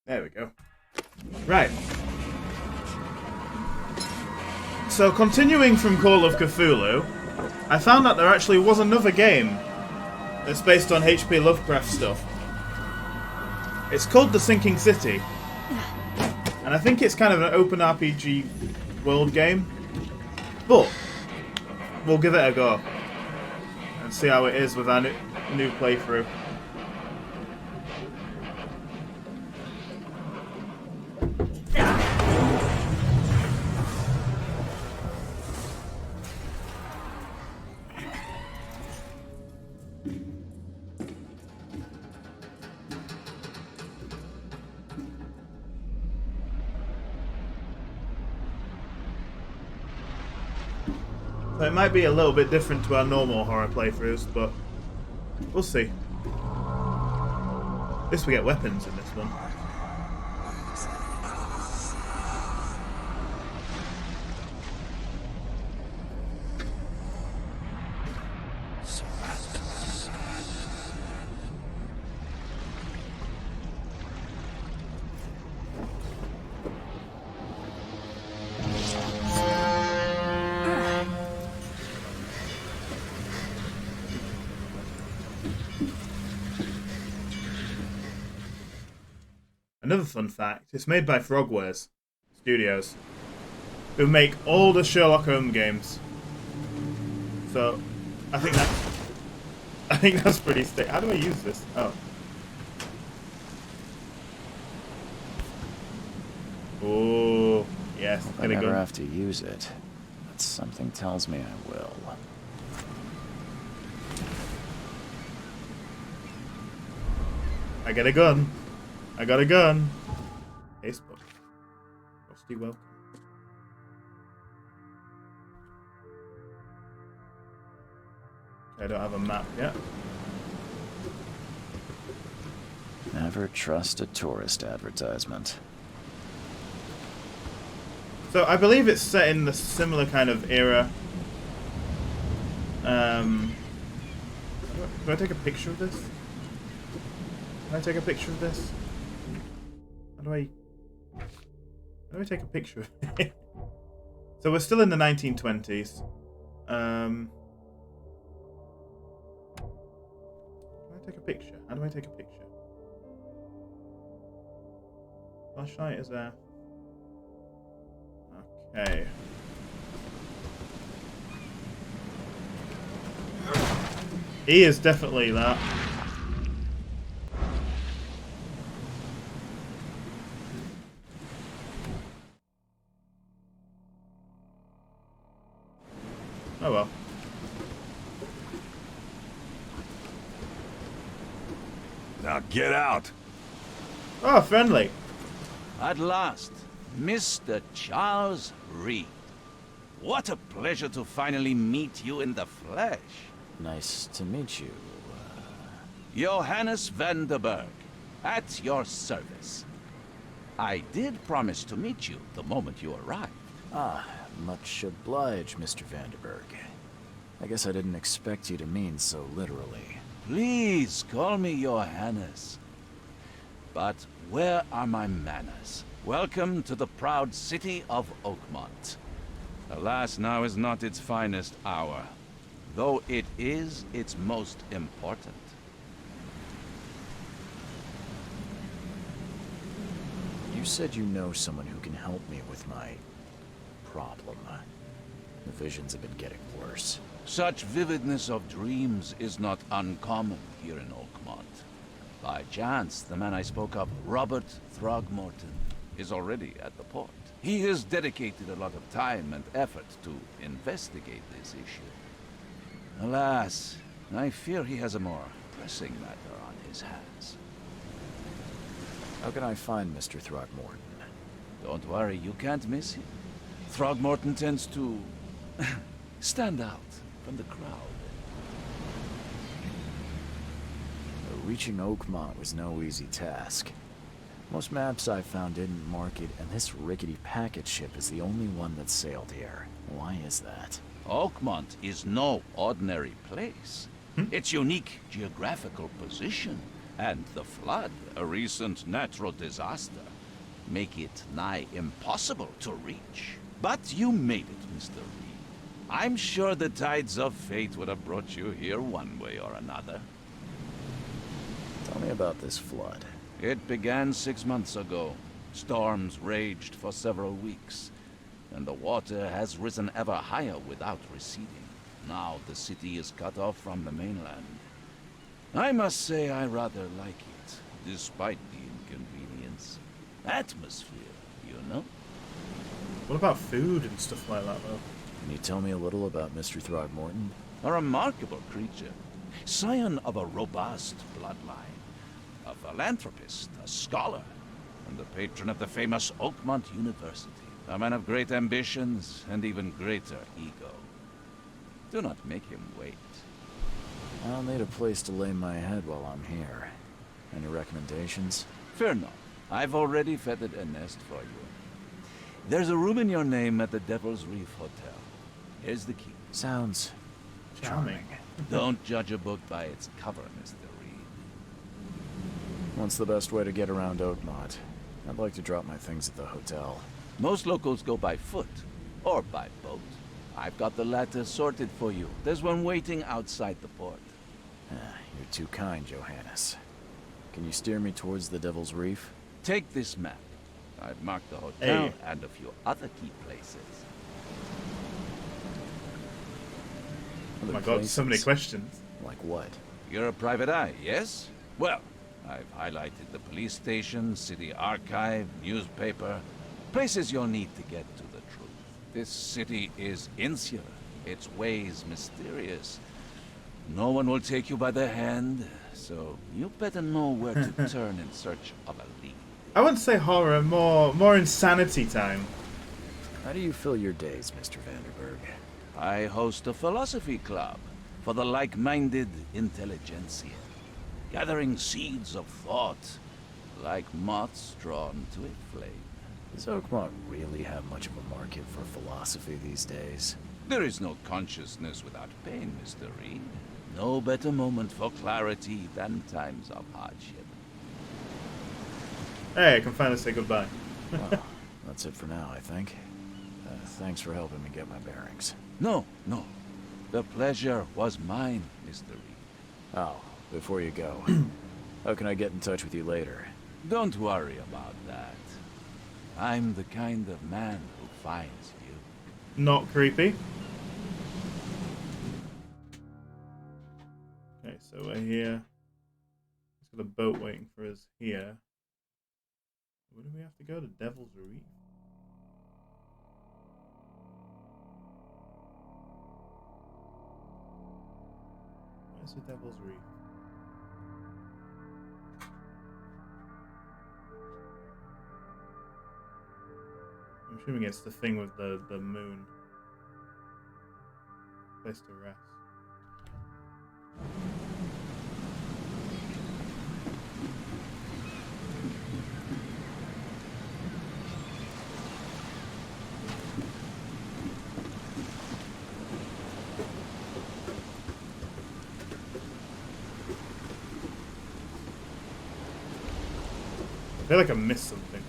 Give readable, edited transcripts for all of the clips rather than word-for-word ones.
There we go. Right. So, continuing from Call of Cthulhu, I found out there actually was another game that's based on H.P. Lovecraft stuff. It's called The Sinking City. And I think it's kind of an open RPG world game. But, we'll give it a go. And see how it is with our new playthrough. So it might be a little bit different to our normal horror playthroughs, but we'll see. At least we get weapons in this one. Another fun fact, it's made by Frogwares Studios, who make all the Sherlock Holmes games. So, I think that's pretty sick. How do I use this? Oh. Oh, yes. I never have to use it, but something tells me I will. I get a gun. I got a gun. Facebook. Frosty welcome. I don't have a map yet. Never trust a tourist advertisement. So I believe it's set in the similar kind of era. Do I take a picture of this? Can I take a picture of this? How do I take a picture of it? So we're still in the 1920s. How do I take a picture? How do I take a picture? Flashlight is there. Okay. He is definitely that. Oh well. Now get out. Oh, friendly. At last, Mr. Charles Reed. What a pleasure to finally meet you in the flesh. Nice to meet you. Johannes Vanderberg, at your service. I did promise to meet you the moment you arrived. Ah, much obliged, Mr. Vanderberg. I guess I didn't expect you to mean so literally. Please call me Johannes. But where are my manners? Welcome to the proud city of Oakmont. Alas, now is not its finest hour, though it is its most important. You said you know someone who can help me with my problem. The visions have been getting worse. Such vividness of dreams is not uncommon here in Oakmont. By chance, the man I spoke of, Robert Throgmorton, is already at the port. He has dedicated a lot of time and effort to investigate this issue. Alas, I fear he has a more pressing matter on his hands. How can I find Mr. Throgmorton? Don't worry, you can't miss him. Throgmorton tends to stand out from the crowd. Reaching Oakmont was no easy task. Most maps I found didn't mark it, and this rickety packet ship is the only one that sailed here. Why is that? Oakmont is no ordinary place. Its unique geographical position And the flood, a recent natural disaster, make it nigh impossible to reach. But you made it, Mr. Reed. I'm sure the tides of fate would have brought you here one way or another. Tell me about this flood. It began 6 months ago. Storms raged for several weeks, and the water has risen ever higher without receding. Now the city is cut off from the mainland. I must say I rather like it, despite the inconvenience. Atmosphere, you know? What about food and stuff like that, though? Can you tell me a little about Mr. Throgmorton? A remarkable creature. Scion of a robust bloodline. A philanthropist, a scholar, and the patron of the famous Oakmont University. A man of great ambitions and even greater ego. Do not make him wait. I'll need a place to lay my head while I'm here. Any recommendations? Fear not. I've already feathered a nest for you. There's a room in your name at the Devil's Reef Hotel. Here's the key. Sounds Charming. Don't judge a book by its cover, Mr. Reed. What's the best way to get around Oakmont? I'd like to drop my things at the hotel. Most locals go by foot, or by boat. I've got the latter sorted for you. There's one waiting outside the port. You're too kind, Johannes. Can you steer me towards the Devil's Reef? Take this map. I've marked the hotel Hey. and a few other key places. Oh Other my god, so many places? questions. Like what? You're a private eye, yes? Well, I've highlighted the police station, city archive, newspaper, places you'll need to get to the truth. This city is insular, its ways mysterious. No one will take you by the hand, so you better know where to turn in search of a lead. I wouldn't say horror, more insanity time. How do you fill your days, Mr. Vanderberg? I host a philosophy club for the like-minded intelligentsia, gathering seeds of thought like moths drawn to a flame. Does Oakmont really have much of a market for philosophy these days? There is no consciousness without pain, Mr. Reed. No better moment for clarity than times of hardship. Hey, I can finally say goodbye. Well, that's it for now, I think. Thanks for helping me get my bearings. No. The pleasure was mine, Mr. Reed. Oh, before you go, how can I get in touch with you later? Don't worry about that. I'm the kind of man who finds you. Not creepy. Okay, so we're here. He's got a boat waiting for us here. Where do we have to go? To Devil's Reef? Where's the Devil's Reef? I'm assuming it's the thing with the moon. Place to rest. I feel like I missed something.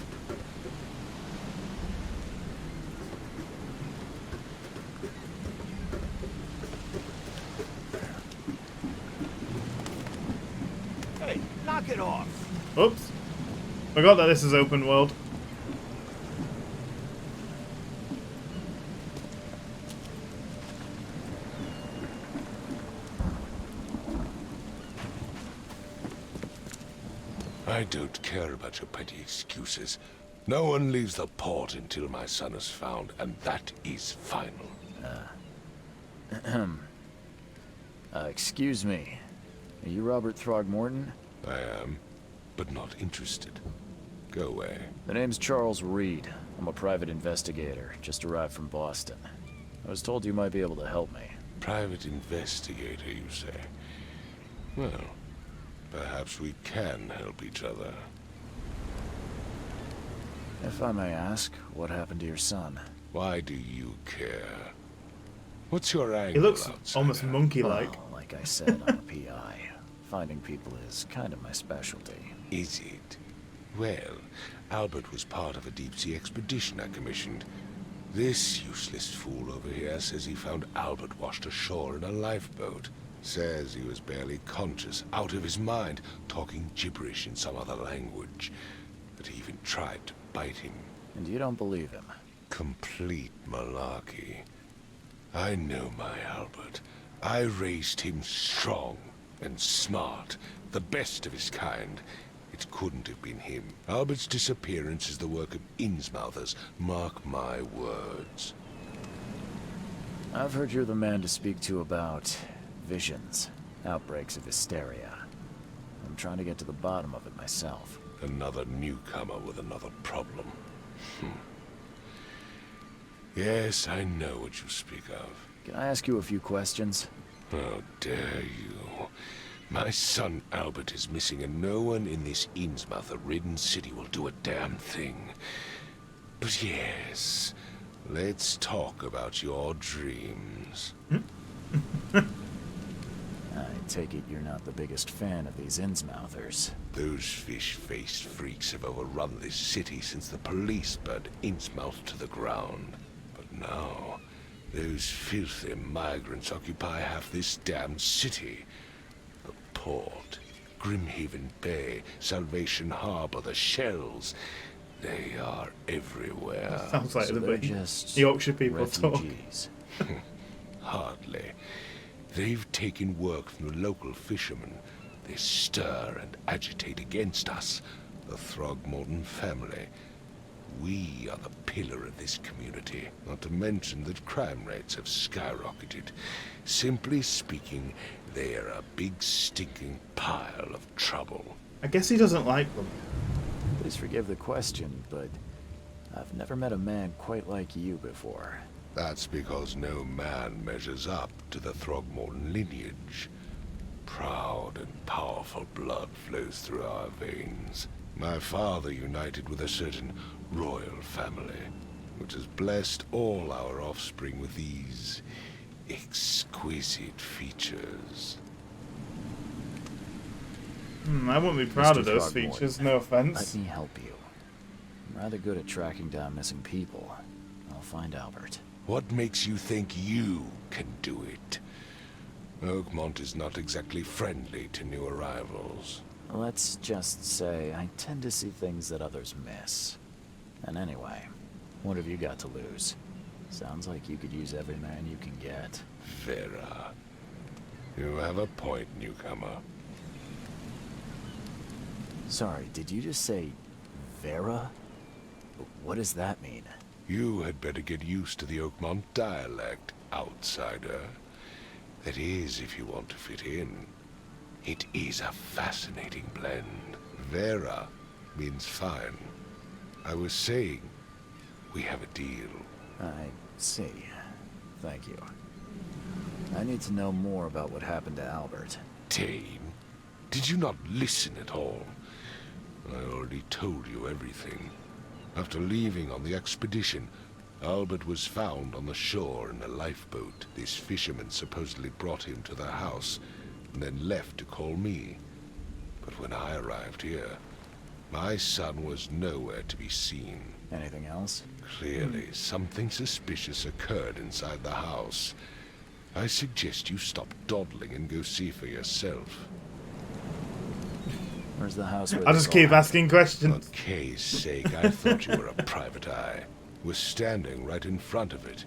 Hey, knock it off. Oops. Forgot that this is open world. I don't care about your petty excuses. No one leaves the port until my son is found, and that is final. Excuse me. Are you Robert Throgmorton? I am, but not interested. Go away. The name's Charles Reed. I'm a private investigator, just arrived from Boston. I was told you might be able to help me. Private investigator, you say? Well, perhaps we can help each other. If I may ask, what happened to your son? Why do you care? What's your angle, He looks outsider? almost monkey-like. Well, like I said, I'm a PI. Finding people is kind of my specialty. Is it? Well, Albert was part of a deep-sea expedition I commissioned. This useless fool over here says he found Albert washed ashore in a lifeboat. Says he was barely conscious, out of his mind, talking gibberish in some other language. That he even tried to bite him. And you don't believe him? Complete malarkey. I know my Albert. I raised him strong and smart, the best of his kind. It couldn't have been him. Albert's disappearance is the work of Innsmouthers, mark my words. I've heard you're the man to speak to about visions, outbreaks of hysteria. I'm trying to get to the bottom of it myself. Another newcomer with another problem. Yes, I know what you speak of. Can I ask you a few questions? How dare you? My son Albert is missing, and no one in this Innsmouther-ridden city will do a damn thing. But yes, let's talk about your dreams. I take it you're not the biggest fan of these Innsmouthers. Those fish-faced freaks have overrun this city since the police burned Innsmouth to the ground. But now, those filthy migrants occupy half this damned city. The port, Grimhaven Bay, Salvation Harbor, the shells. They are everywhere. Sounds like So the they're big just Yorkshire people talk. refugees. Hardly. They've taken work from the local fishermen. They stir and agitate against us, the Throgmorton family. We are the pillar of this community, not to mention that crime rates have skyrocketed. Simply speaking, they are a big stinking pile of trouble. I guess he doesn't like them. Please forgive the question, but I've never met a man quite like you before. That's because no man measures up to the Throgmorton lineage. Proud and powerful blood flows through our veins. My father united with a certain royal family, which has blessed all our offspring with these exquisite features. I wouldn't be proud Mr. of those Throgmorton, features, no Let offense. me help you. I'm rather good at tracking down missing people. I'll find Albert. What makes you think you can do it? Oakmont is not exactly friendly to new arrivals. Let's just say I tend to see things that others miss. And anyway, what have you got to lose? Sounds like you could use every man you can get. Vera. You have a point, newcomer. Sorry, did you just say Vera? What does that mean? You had better get used to the Oakmont dialect, outsider. That is, if you want to fit in. It is a fascinating blend. Vera means fine. I was saying, we have a deal. I see. Thank you. I need to know more about what happened to Albert. Dane, did you not listen at all? I already told you everything. After leaving on the expedition, Albert was found on the shore in a lifeboat. This fisherman supposedly brought him to their house, and then left to call me. But when I arrived here, my son was nowhere to be seen. Anything else? Clearly, something suspicious occurred inside the house. I suggest you stop dawdling and go see for yourself. Where's the house where I'll this just all keep asking For questions. Kay's sake, I thought you were a private eye. Was standing right in front of it.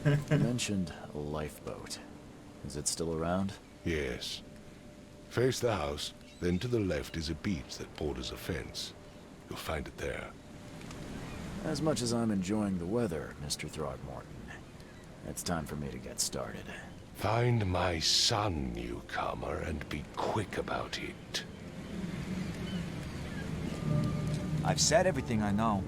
happened? You mentioned a lifeboat. Is it still around? Yes. Face the house, then to the left is a beach that borders a fence. You'll find it there. As much as I'm enjoying the weather, Mr. Throgmorton, it's time for me to get started. Find my son, newcomer, and be quick about it. I've said everything I know.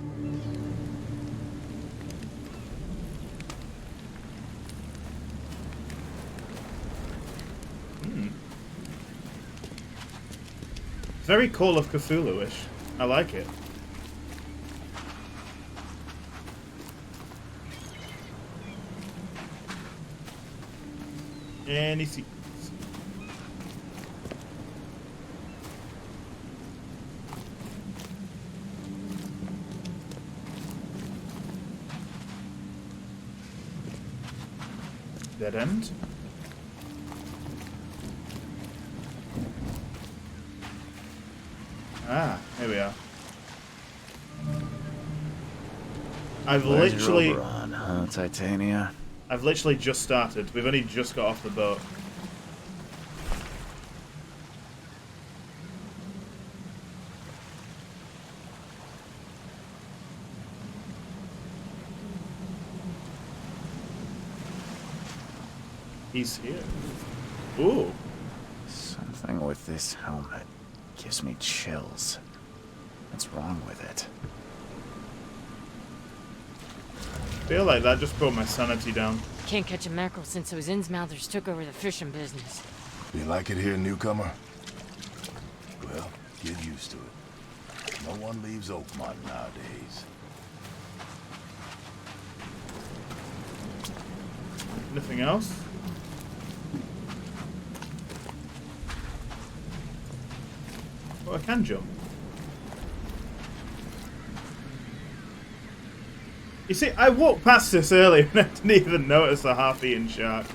Very Call of Cthulhu-ish. I like it. Any secrets? Dead end. Ah, here we are. I've Where's literally... your Oberon, huh, Titania? I've literally just started. We've only just got off the boat. He's here. Ooh. Something with this helmet gives me chills. What's wrong with it? I feel like that just brought my sanity down. Can't catch a mackerel since those Innsmouthers took over the fishing business. You like it here, newcomer? Well, get used to it. No one leaves Oakmont nowadays. Nothing else? Oh, I can jump. You see, I walked past this earlier and I didn't even notice a half-eaten shark.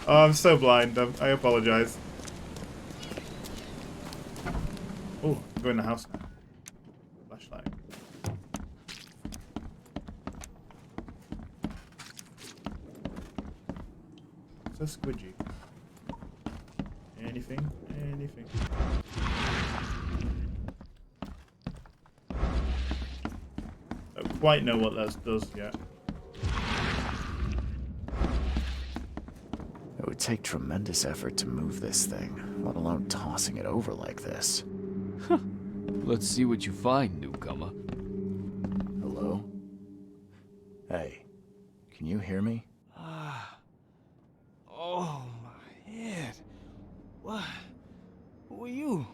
Oh, I'm so blind. I apologize. Oh, I'm going in the house now. Flashlight. So squidgy. Anything? Anything. Don't quite know what that does yet. It would take tremendous effort to move this thing, let alone tossing it over like this. Let's see what you find, newcomer. Hello? Hey, can you hear me? Oh, my head. What? Who are you?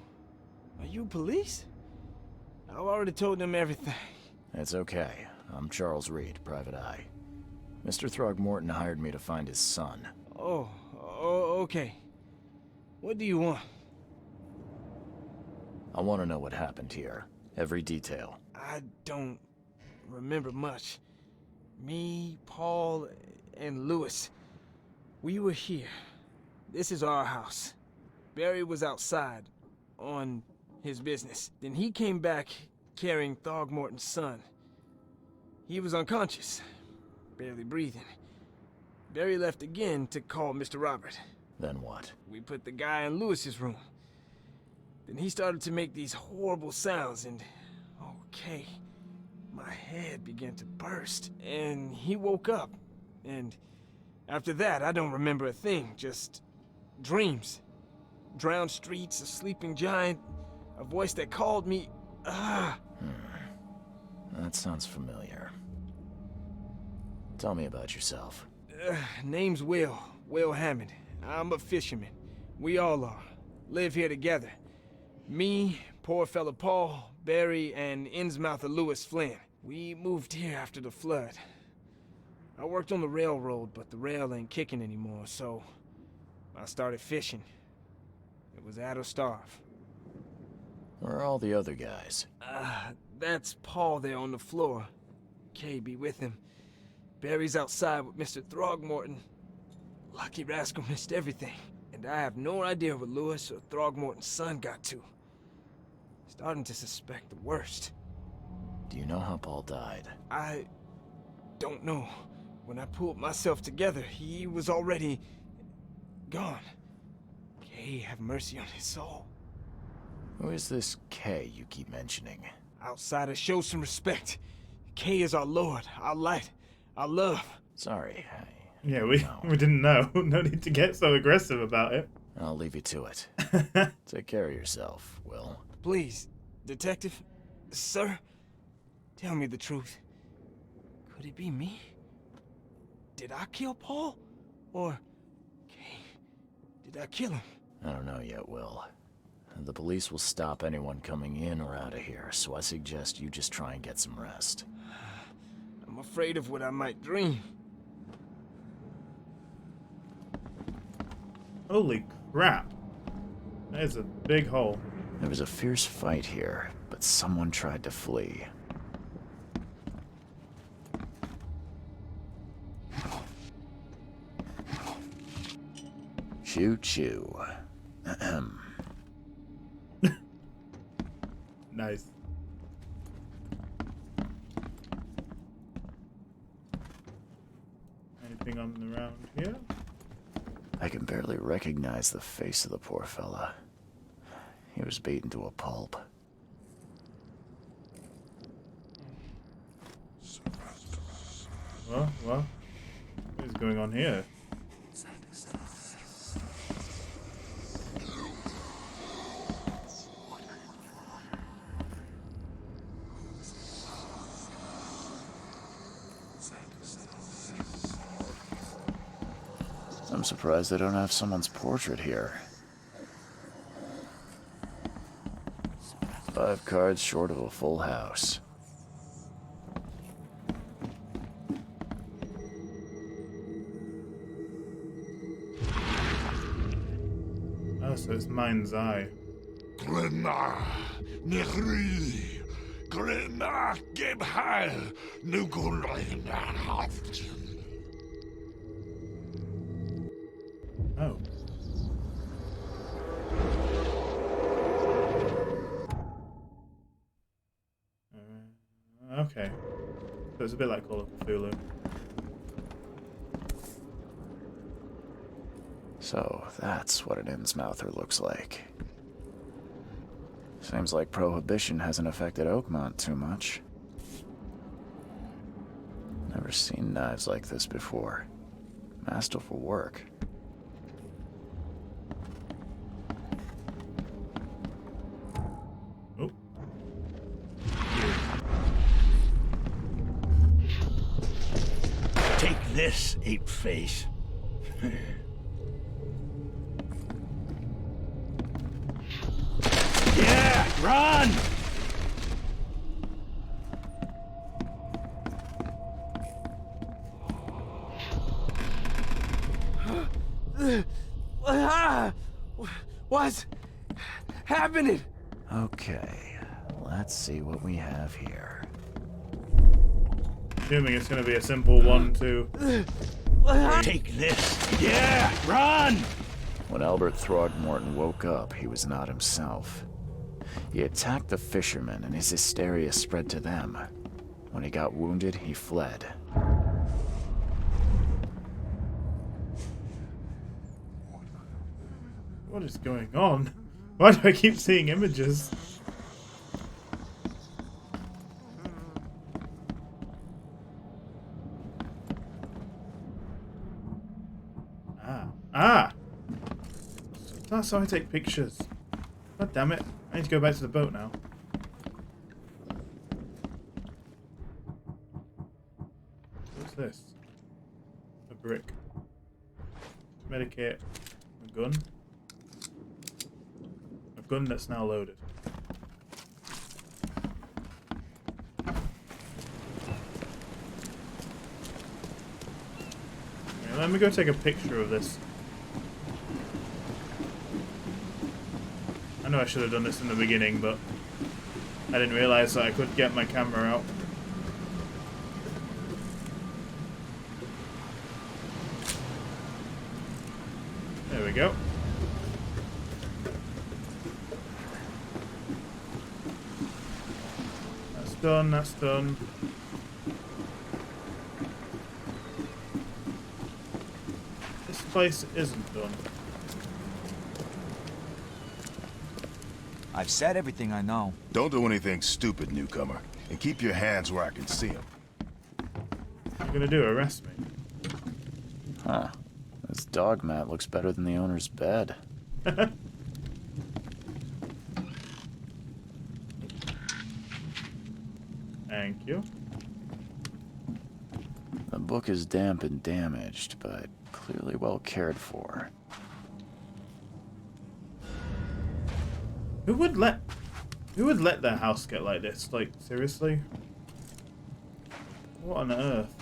Are you police? I've already told them everything. It's okay. I'm Charles Reed, Private Eye. Mr. Throgmorton hired me to find his son. Oh, okay. What do you want? I want to know what happened here. Every detail. I don't remember much. Me, Paul, and Lewis. We were here. This is our house. Barry was outside on his business. Then he came back carrying Throgmorton's son. He was unconscious, barely breathing. Barry left again to call Mr. Robert. Then what? We put the guy in Lewis's room. Then he started to make these horrible sounds and... okay. My head began to burst. And he woke up. And after that, I don't remember a thing. Just dreams. Drowned streets, a sleeping giant, a voice that called me... That sounds familiar. Tell me about yourself. Name's Will. Will Hammond. I'm a fisherman. We all are. Live here together. Me, poor fella Paul, Barry, and Innsmouther Lewis Flynn. We moved here after the flood. I worked on the railroad, but the rail ain't kicking anymore, so I started fishing. It was at or starve. Where are all the other guys? That's Paul there on the floor. Kay be with him. Barry's outside with Mr. Throgmorton. Lucky rascal missed everything. And I have no idea what Lewis or Throgmorton's son got to. Starting to suspect the worst. Do you know how Paul died? I don't know. When I pulled myself together, he was already gone. Kay have mercy on his soul. Who is this Kay you keep mentioning? Outsiders, show some respect. Kay is our lord, our light, our love. Sorry, Yeah, we didn't know. No need to get so aggressive about it. I'll leave you to it. Take care of yourself, Will. Please, detective, sir, tell me the truth. Could it be me? Did I kill Paul? Or, Kay, did I kill him? I don't know yet, Will. The police will stop anyone coming in or out of here, so I suggest you just try and get some rest. I'm afraid of what I might dream. Holy crap. That is a big hole. There was a fierce fight here, but someone tried to flee. Choo choo. Ahem. Nice. Anything on the round here? I can barely recognize the face of the poor fella. He was beaten to a pulp. What is going on here? I'm surprised they don't have someone's portrait here. 5 cards short of a full house. Oh, so it's Mind's Eye. Glenna, Nehri, Glenna, Gebhal, Nukulina, Haft. Oh. Okay. So it's a bit like Call of Cthulhu. So that's what an Innsmouther looks like. Seems like Prohibition hasn't affected Oakmont too much. Never seen knives like this before. Masterful work. Oh. Take this, ape face. Yeah, run! What's happening? Okay, let's see what we have here. Assuming it's going to be a simple 1-2. Take this. Yeah, run! When Albert Throgmorton woke up, he was not himself. He attacked the fishermen, and his hysteria spread to them. When he got wounded, he fled. What is going on? Why do I keep seeing images? Ah! That's how I take pictures. God damn it. I need to go back to the boat now. What's this? A brick. Medikit. A gun. A gun that's now loaded. Okay, let me go take a picture of this. I know I should have done this in the beginning, but I didn't realize that I could get my camera out. There we go. That's done, that's done. This place isn't done. I've said everything I know. Don't do anything stupid, newcomer. And keep your hands where I can see them. What are you gonna do, arrest me? Huh. This dog mat looks better than the owner's bed. Thank you. The book is damp and damaged, but clearly well cared for. Who would let their house get like this? Like, seriously? What on earth?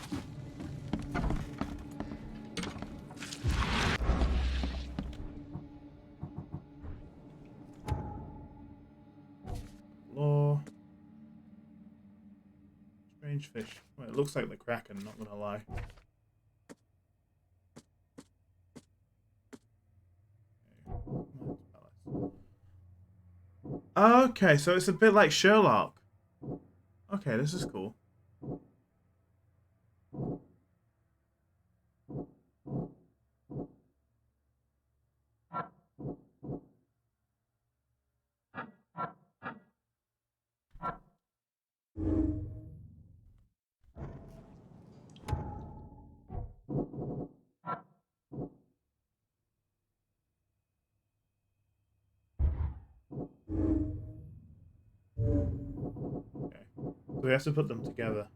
Law. Strange fish. Well, it looks like the Kraken, not gonna lie. Okay, so it's a bit like Sherlock. Okay, this is cool. Okay. So we have to put them together.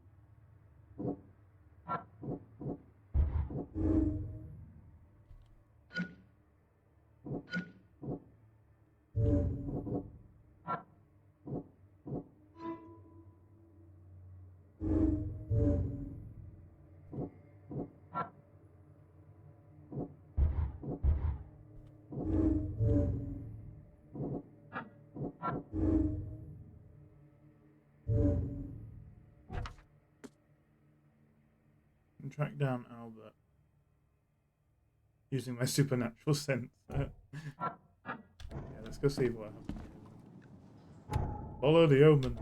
And track down Albert using my supernatural sense. Yeah, let's go see what happens. Follow the omens.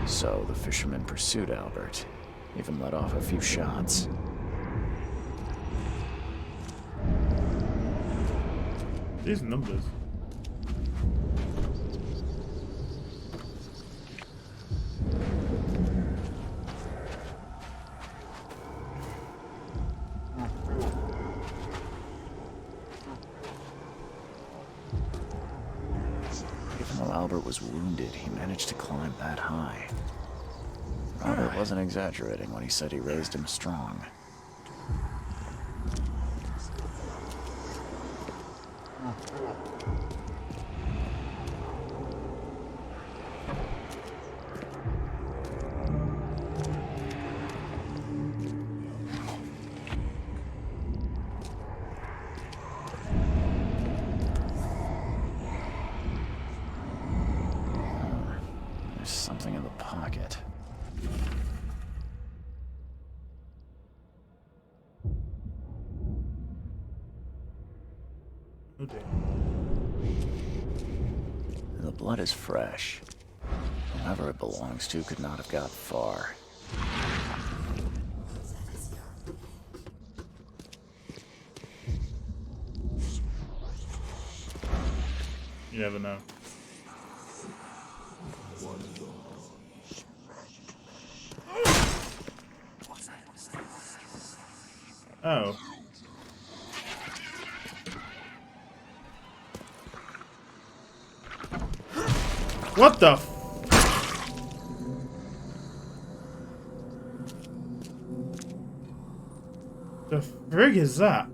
So the fisherman pursued Albert, even let off a few shots. These numbers. Even though Albert was wounded, he managed to climb that high. Robert wasn't exaggerating when he said he raised him strong. There's something in the pocket. Oh dear. The blood is fresh. Whoever it belongs to could not have got far. You never know. Oh. What the f- The frig is that?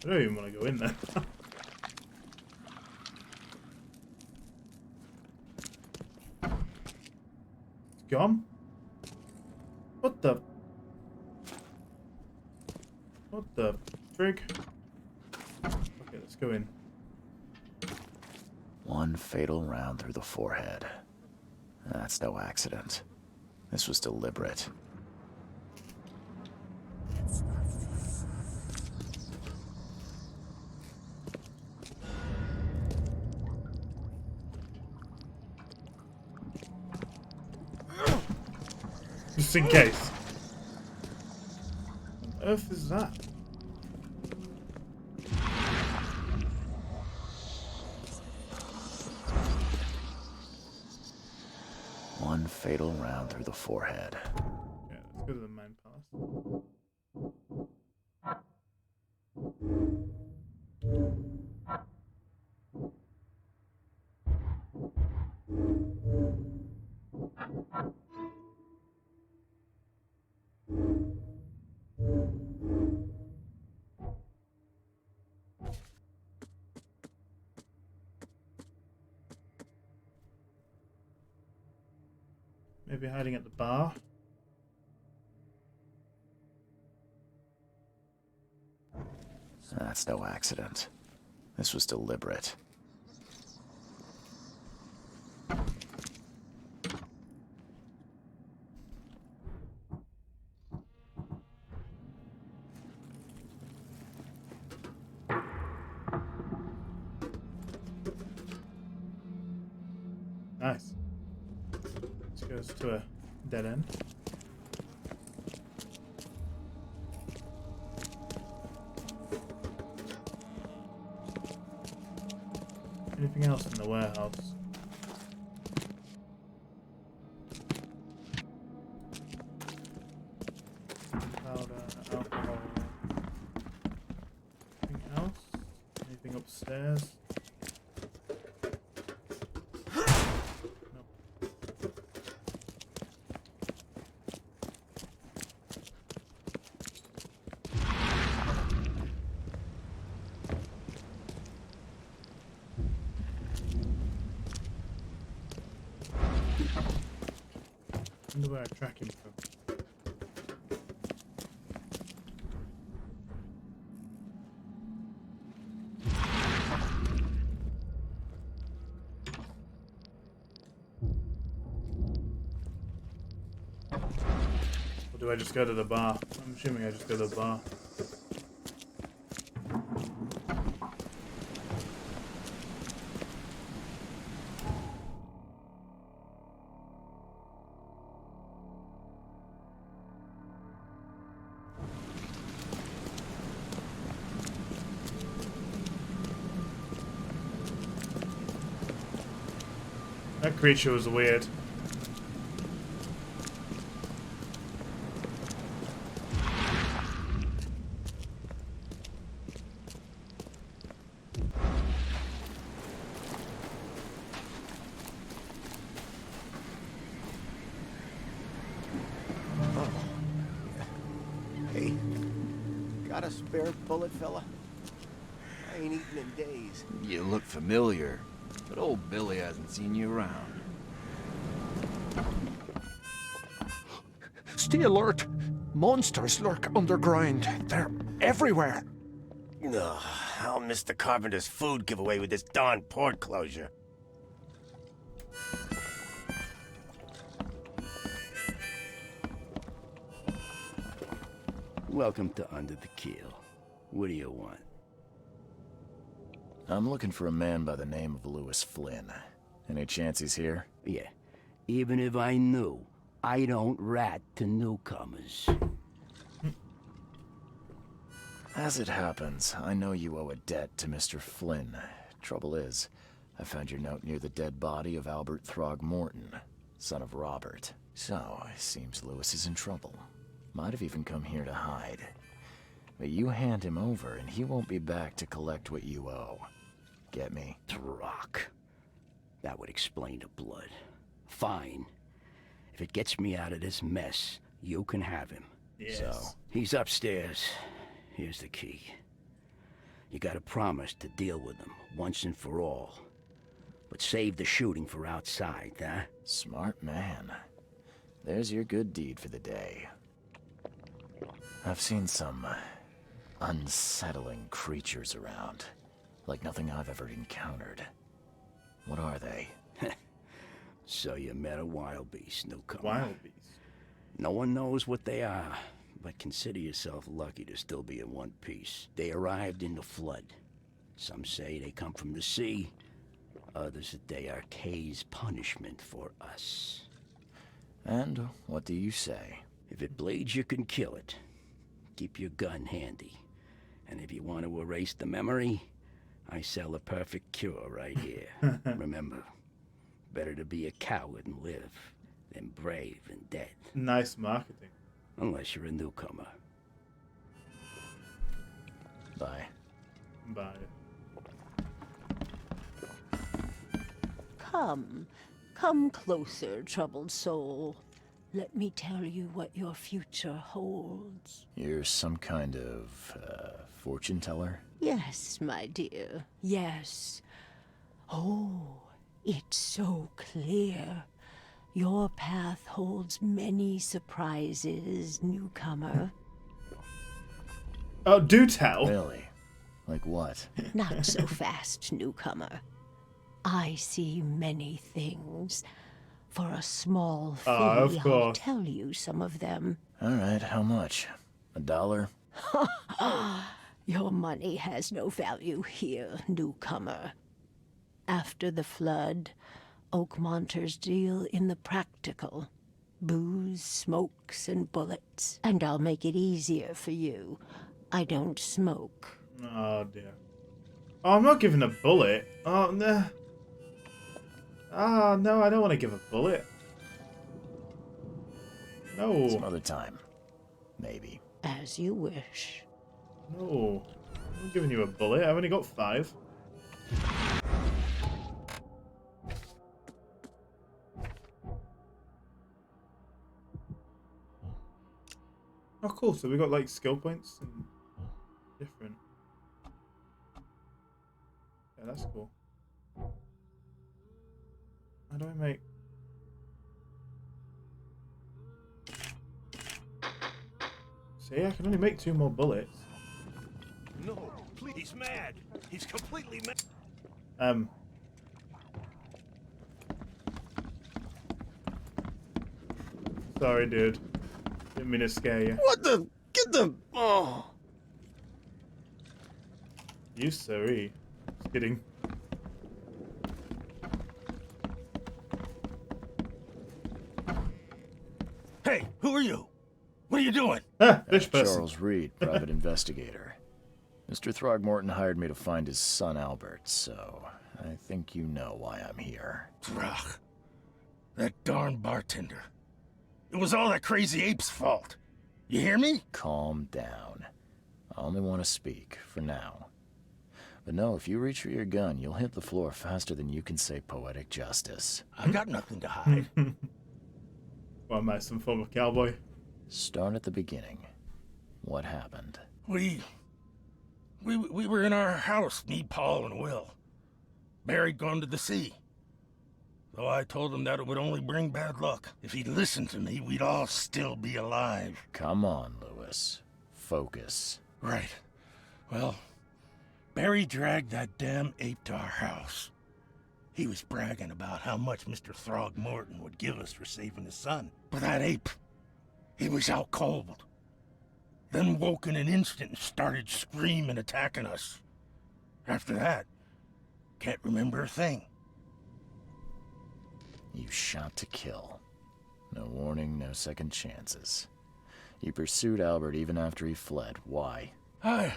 I don't even want to go in there. It's gone? What the? What the frig? Okay, let's go in. One fatal round through the forehead. That's no accident. This was deliberate. Just in case. What on earth is that? One fatal round through the forehead. Yeah, let's go to the main palace. Maybe hiding at the bar. That's no accident. This was deliberate. Nice. This goes to a dead end. Anything else in the warehouse? Powder, alcohol. Anything else? Anything upstairs? I wonder where I track him from. Or do I just go to the bar? I'm assuming I just go to the bar. That creature was weird. Hey, got a spare bullet, fella? I ain't eaten in days. You look familiar, but old Billy hasn't seen you around. Stay alert! Monsters lurk underground. They're everywhere. Ugh, I'll miss the carpenter's food giveaway with this darn port closure. Welcome to Under the Keel. What do you want? I'm looking for a man by the name of Lewis Flynn. Any chance he's here? Yeah. Even if I knew, I don't rat to newcomers. As it happens, I know you owe a debt to Mr. Flynn. Trouble is, I found your note near the dead body of Albert Throgmorton, son of Robert. So, it seems Lewis is in trouble. Might have even come here to hide. But you hand him over and he won't be back to collect what you owe. Get me? Throck. That would explain the blood. Fine. If it gets me out of this mess, you can have him. Yes. So, he's upstairs. Here's the key. You gotta promise to deal with him once and for all. But save the shooting for outside, huh? Smart man. There's your good deed for the day. I've seen some unsettling creatures around. Like nothing I've ever encountered. What are they? So you met a wild beast, newcomer. Wild beast. No one knows what they are, but consider yourself lucky to still be in one piece. They arrived in the flood. Some say they come from the sea. Others that they are Kay's punishment for us. And what do you say? If it bleeds, you can kill it. Keep your gun handy. And if you want to erase the memory, I sell a perfect cure right here. Remember, better to be a coward and live than brave and dead. Nice marketing. Unless you're a newcomer. Bye. Bye. Come closer, troubled soul. Let me tell you what your future holds. You're some kind of, fortune teller? Yes, my dear, yes. Oh, it's so clear. Your path holds many surprises, newcomer. Oh, do tell. Really? Like what? Not so fast, newcomer. I see many things. For a small fee, of I'll course. tell you some of them. All right, how much? $1? Your money has no value here, newcomer. After the flood, Oakmonters deal in the practical. Booze, smokes, and bullets. And I'll make it easier for you. I don't smoke. Oh, dear. Oh, I'm not giving a bullet. Oh, no. Ah, no, I don't want to give a bullet. No. Some other time. Maybe. As you wish. No. I'm giving you a bullet. I've only got 5. Oh, cool. So we got, like, skill points and different. Yeah, that's cool. How do I make... See, I can only make 2 more bullets. No, please, he's mad. He's completely mad. Sorry, dude. Didn't mean to scare you. What the? Get the... Oh. You sorry. Just kidding. Hey, who are you? What are you doing? Fish person. Charles Reed, private investigator. Mr. Throgmorton hired me to find his son Albert, so I think you know why I'm here. Throg. That darn bartender. It was all that crazy ape's fault. You hear me? Calm down. I only want to speak, for now. But no, if you reach for your gun, you'll hit the floor faster than you can say poetic justice. I got nothing to hide. What am I, some form of cowboy? Start at the beginning. What happened? We were in our house, me, Paul, and Will. Barry'd gone to the sea. Though I told him that it would only bring bad luck. If he'd listened to me, we'd all still be alive. Come on, Lewis. Focus. Right. Well, Barry dragged that damn ape to our house. He was bragging about how much Mr. Throgmorton would give us for saving his son. But that ape, he was out cold. Then woke in an instant and started screaming, attacking us. After that, can't remember a thing. You shot to kill. No warning, no second chances. You pursued Albert even after he fled. Why? I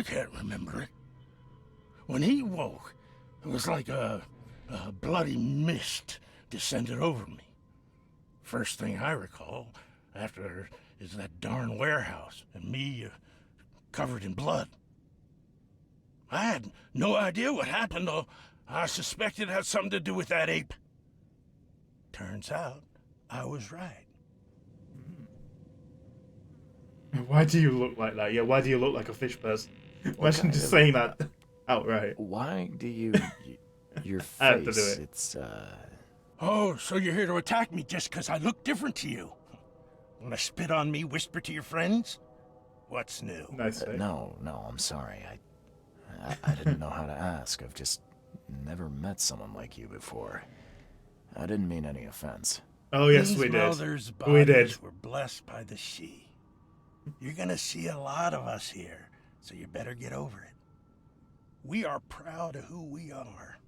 can't remember it. When he woke, it was like a bloody mist descended over me. First thing I recall after is that darn warehouse and me covered in blood. I had no idea what happened, though. I suspected it had something to do with that ape. Turns out, I was right. Why do you look like that? Yeah, why do you look like a fish person? Imagine just saying that outright. Why do you... your face, I have to do it. It's, Oh, so you're here to attack me just because I look different to you? Want to spit on me, whisper to your friends? What's new? Nice. No, I'm sorry. I didn't know how to ask. I've just never met someone like you before. I didn't mean any offense. Oh, yes, These we did. brothers' We did. bodies were blessed by the she. You're gonna see a lot of us here, so you better get over it. We are proud of who we are.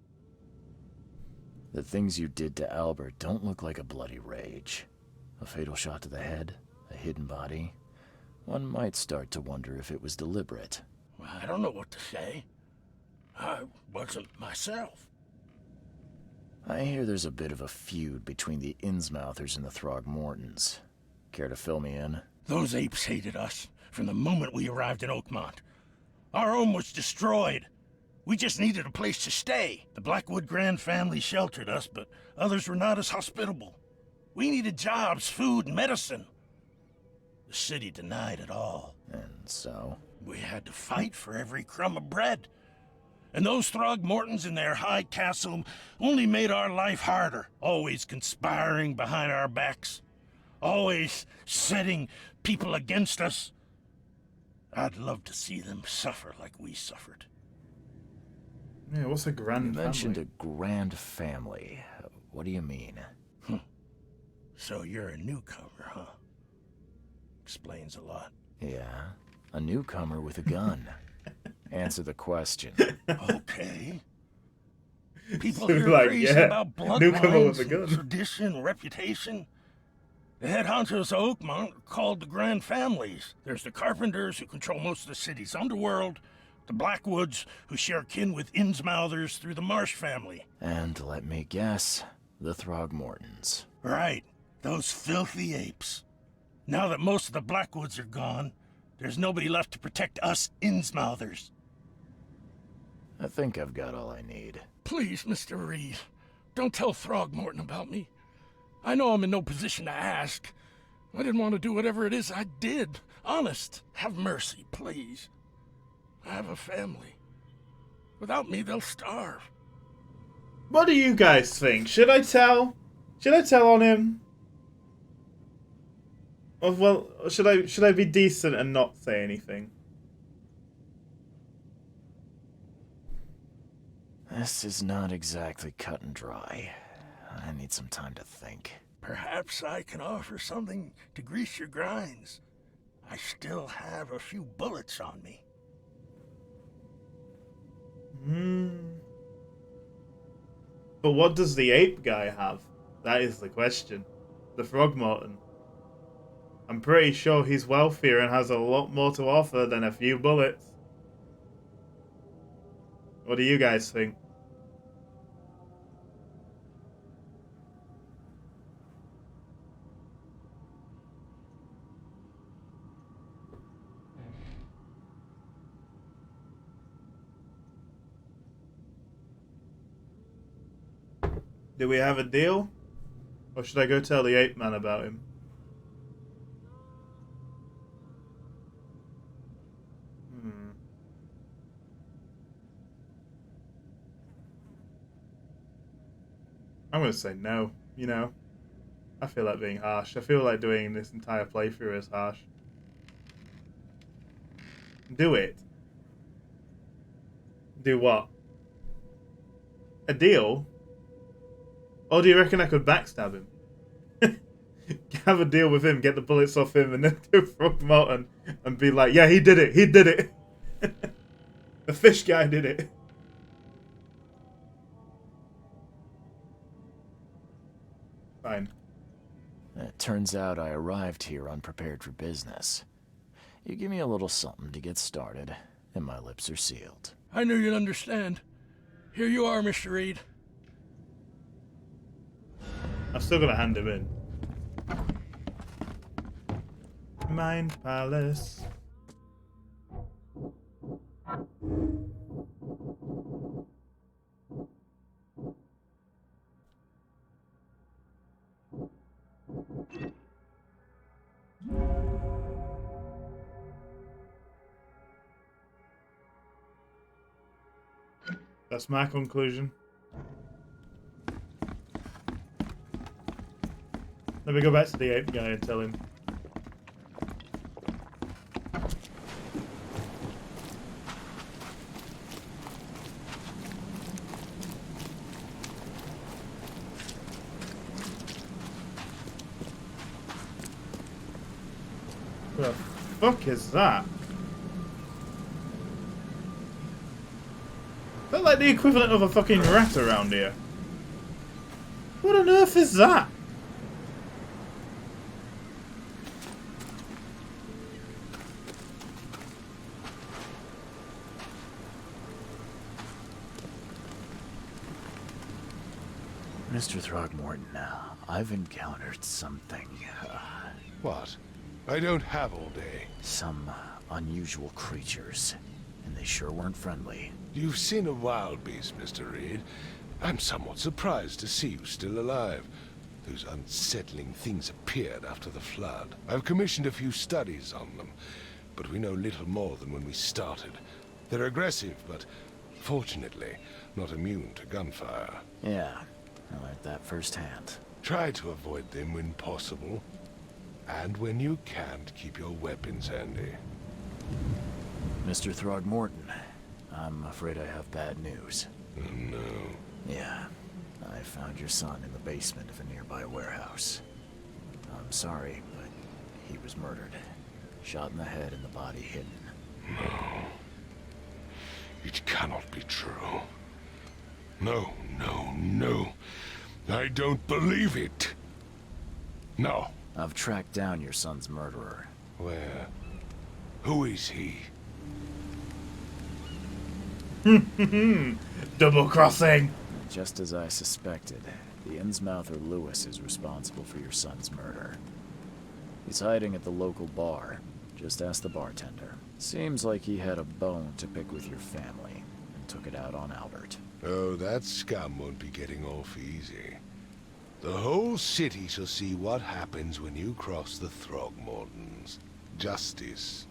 The things you did to Albert don't look like a bloody rage. A fatal shot to the head, a hidden body. One might start to wonder if it was deliberate. Well, I don't know what to say. I wasn't myself. I hear there's a bit of a feud between the Innsmouthers and the Throgmortons. Care to fill me in? Those apes hated us from the moment we arrived in Oakmont. Our home was destroyed. We just needed a place to stay. The Blackwood Grand family sheltered us, but others were not as hospitable. We needed jobs, food, and medicine. The city denied it all. And so? We had to fight for every crumb of bread. And those Throgmortons in their high castle only made our life harder, always conspiring behind our backs, always setting people against us. I'd love to see them suffer like we suffered. Yeah, what's a grand You mentioned family? a grand family. What do you mean? So you're a newcomer, huh? Explains a lot. Yeah, a newcomer with a gun. Answer the question. Okay. People So, here like, crazy yeah, about newcomer with bloodlines, a gun. tradition, reputation. The head honchos of Oakmont are called the Grand Families. There's the Carpenters, who control most of the city's underworld, the Blackwoods, who share kin with Innsmouthers through the Marsh family. And let me guess, the Throgmortons. Right, those filthy apes. Now that most of the Blackwoods are gone, there's nobody left to protect us Innsmouthers. I think I've got all I need. Please, Mr. Reed, don't tell Throgmorton about me. I know I'm in no position to ask. I didn't want to do whatever it is I did. Honest, have mercy, please. I have a family. Without me, they'll starve. What do you guys think? Should I tell? Should I tell on him? Or, well, should I be decent and not say anything? This is not exactly cut and dry. I need some time to think. Perhaps I can offer something to grease your grinds. I still have a few bullets on me. But what does the ape guy have? That is the question. The Throgmorton. I'm pretty sure he's wealthier and has a lot more to offer than a few bullets. What do you guys think? Do we have a deal? Or should I go tell the ape man about him? I'm gonna say no, you know. I feel like being harsh. I feel like doing this entire playthrough is harsh. Do it. Do what? A deal? Or do you reckon I could backstab him? Have a deal with him, get the bullets off him, and then do Throgmorton and be like, yeah, he did it, he did it. The fish guy did it. Fine. It turns out I arrived here unprepared for business. You give me a little something to get started, and my lips are sealed. I knew you'd understand. Here you are, Mr. Reed. I'm still gonna hand him in. Mind Palace. That's my conclusion. Let me go back to the ape guy and tell him. What the fuck is that? Is that like the equivalent of a fucking rat around here? What on earth is that? Mr. Throgmorton, I've encountered something. What? I don't have all day. Some unusual creatures, and they sure weren't friendly. You've seen a wild beast, Mr. Reed. I'm somewhat surprised to see you still alive. Those unsettling things appeared after the flood. I've commissioned a few studies on them, but we know little more than when we started. They're aggressive, but Fortunately, not immune to gunfire. Yeah, I learned that firsthand. Try to avoid them when possible. And when you can't, keep your weapons handy. Mr. Throgmorton, I'm afraid I have bad news. Oh, no. Yeah, I found your son in the basement of a nearby warehouse. I'm sorry, but he was murdered. Shot in the head and the body hidden. No. It cannot be true. No, no, no. I don't believe it. No. I've tracked down your son's murderer. Where? Who is he? Double crossing. Just as I suspected, the Innsmouther Lewis is responsible for your son's murder. He's hiding at the local bar. Just ask the bartender. Seems like he had a bone to pick with your family and took it out on Albert. Oh, that scum won't be getting off easy. The whole city shall see what happens when you cross the Throgmortons. Justice,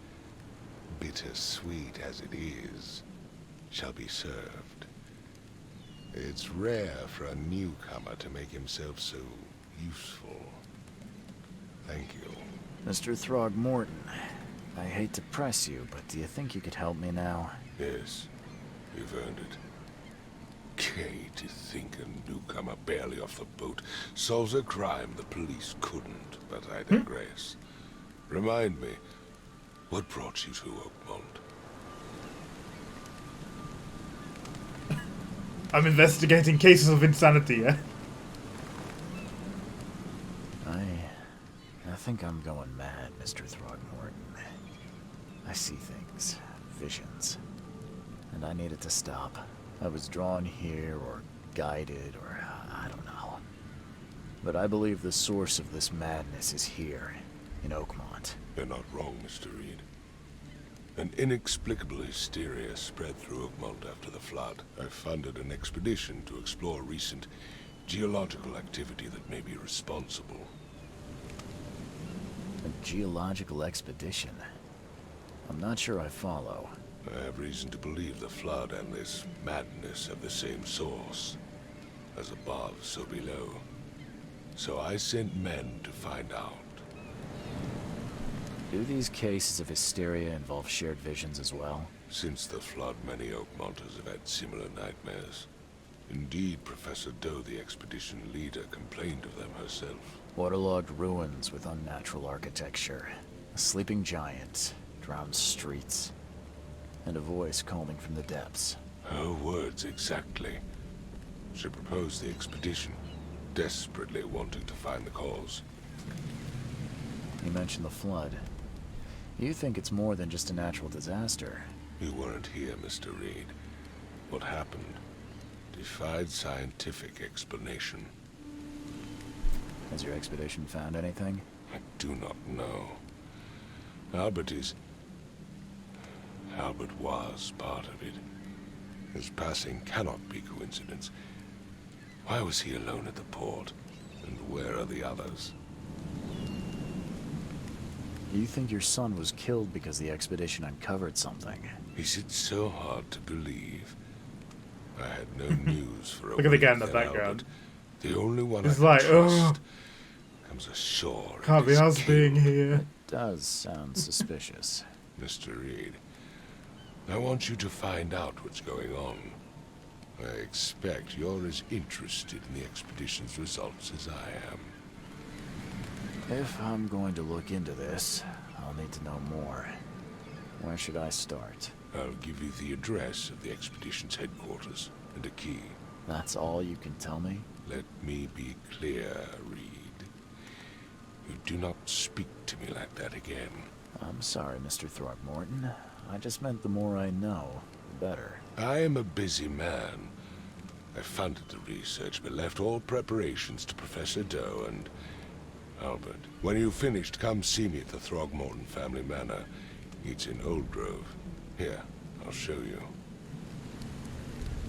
bittersweet as it is, shall be served. It's rare for a newcomer to make himself so useful. Thank you. Mr. Throgmorton, I hate to press you, but do you think you could help me now? Yes, you've earned it. Kay, to think a newcomer barely off the boat solves a crime the police couldn't, but I digress. Remind me, what brought you to Oakmont? I'm investigating cases of insanity, yeah? I think I'm going mad, Mr. Throgmorton. I see things, visions, and I needed to stop. I was drawn here, or guided, or I don't know. But I believe the source of this madness is here, in Oakmont. You're not wrong, Mr. Reed. An inexplicable hysteria spread through Oakmont after the flood. I funded an expedition to explore recent geological activity that may be responsible. A geological expedition? I'm not sure I follow. I have reason to believe the flood and this madness have the same source. As above, so below. So I sent men to find out. Do these cases of hysteria involve shared visions as well? Since the flood, many Oakmonters have had similar nightmares. Indeed, Professor Doe, the expedition leader, complained of them herself. Waterlogged ruins with unnatural architecture. A sleeping giant, drowned streets, and a voice calling from the depths. Her words exactly. She proposed the expedition, desperately wanting to find the cause. You mentioned the flood. You think it's more than just a natural disaster? You weren't here, Mr. Reed. What happened defied scientific explanation. Has your expedition found anything? I do not know. Albert was part of it. His passing cannot be coincidence. Why was he alone at the port? And where are the others? You think your son was killed because the expedition uncovered something? Is it so hard to believe? I had no news for a Look at the guy in the week, background. Albert, the only one He's I like, can trust, comes ashore. Can't be us being here. It does sound suspicious. Mr. Reed, I want you to find out what's going on. I expect you're as interested in the expedition's results as I am. If I'm going to look into this, I'll need to know more. Where should I start? I'll give you the address of the expedition's headquarters and a key. That's all you can tell me? Let me be clear, Reed. You do not speak to me like that again. I'm sorry, Mr. Throgmorton. I just meant the more I know, the better. I am a busy man. I funded the research, but left all preparations to Professor Doe and Albert. When you've finished, come see me at the Throgmorton family manor. It's in Old Grove. Here, I'll show you.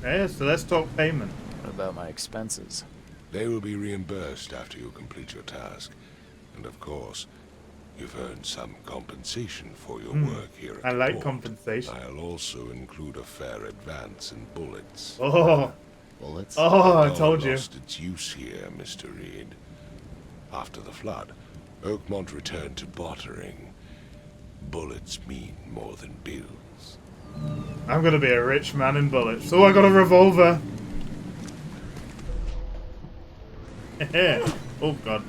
Yeah, so let's talk payment. What about my expenses? They will be reimbursed after you complete your task. And of course, You've earned some compensation for your Hmm. work here at I the like port. compensation. I'll also include a fair advance in bullets. Oh. Bullets? Oh, I The told gun you. lost its use here, Mr. Reed. After the flood, Oakmont returned to bartering. Bullets mean more than bills. I'm gonna be a rich man in bullets. Oh, I got a revolver. Oh god.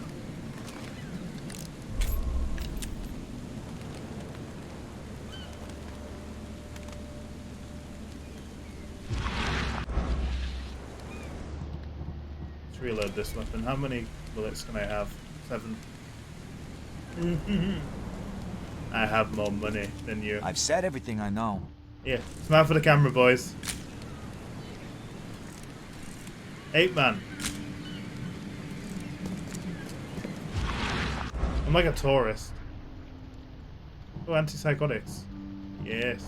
Let's reload this weapon. How many bullets can I have? 7. I have more money than you. I've said everything I know. Yeah, smile for the camera, boys. 8 man. I'm like a tourist. Oh, antipsychotics. Yes.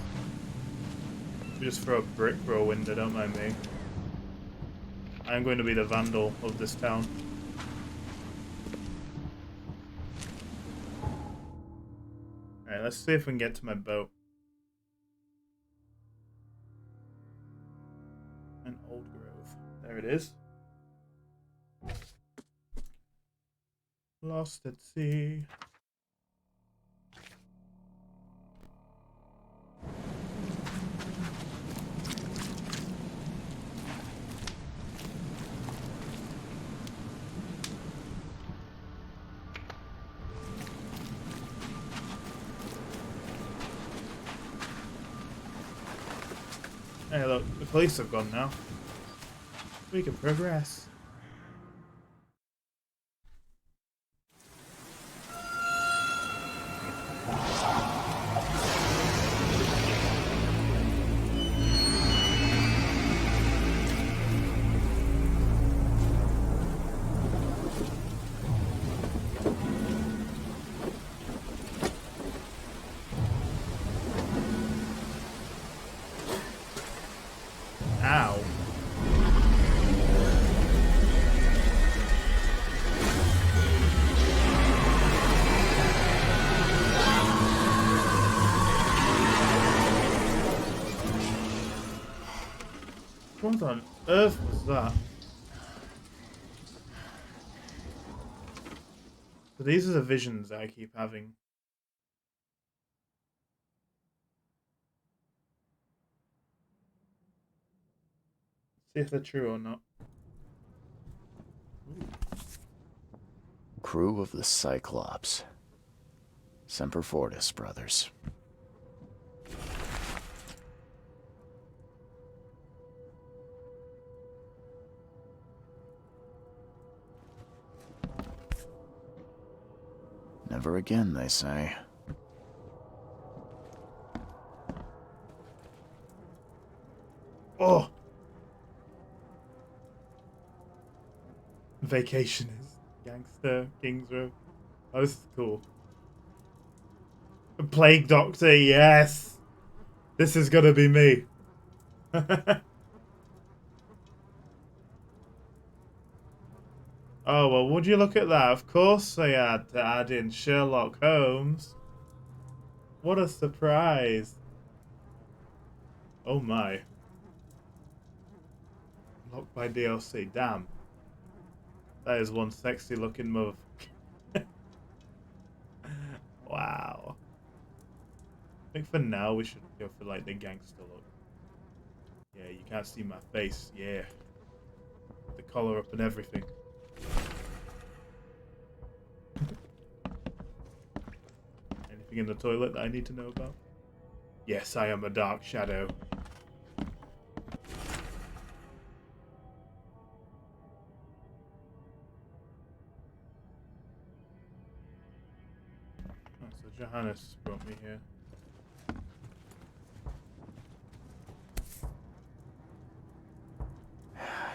We just throw a brick through a window, don't mind me. I'm going to be the vandal of this town. Alright, let's see if we can get to my boat. An old grove. There it is. Lost at sea. Hey look, the police have gone now. We can progress. Ow. What on earth was that? So these are the visions that I keep having. See if they're true or not. Crew of the Cyclops. Semper Fortis, brothers. Never again, they say. Oh! Vacation is Gangster, Kings Row. Oh, this is cool. A Plague Doctor, yes! This is gonna be me. Oh, well, would you look at that? Of course they had to add in Sherlock Holmes. What a surprise. Oh my. Locked by DLC, damn. That is one sexy looking move. Wow. I think for now we should go for like the gangster look. Yeah, you can't see my face. Yeah. The collar up and everything. Anything in the toilet that I need to know about? Yes, I am a dark shadow. Oh, so Johannes brought me here.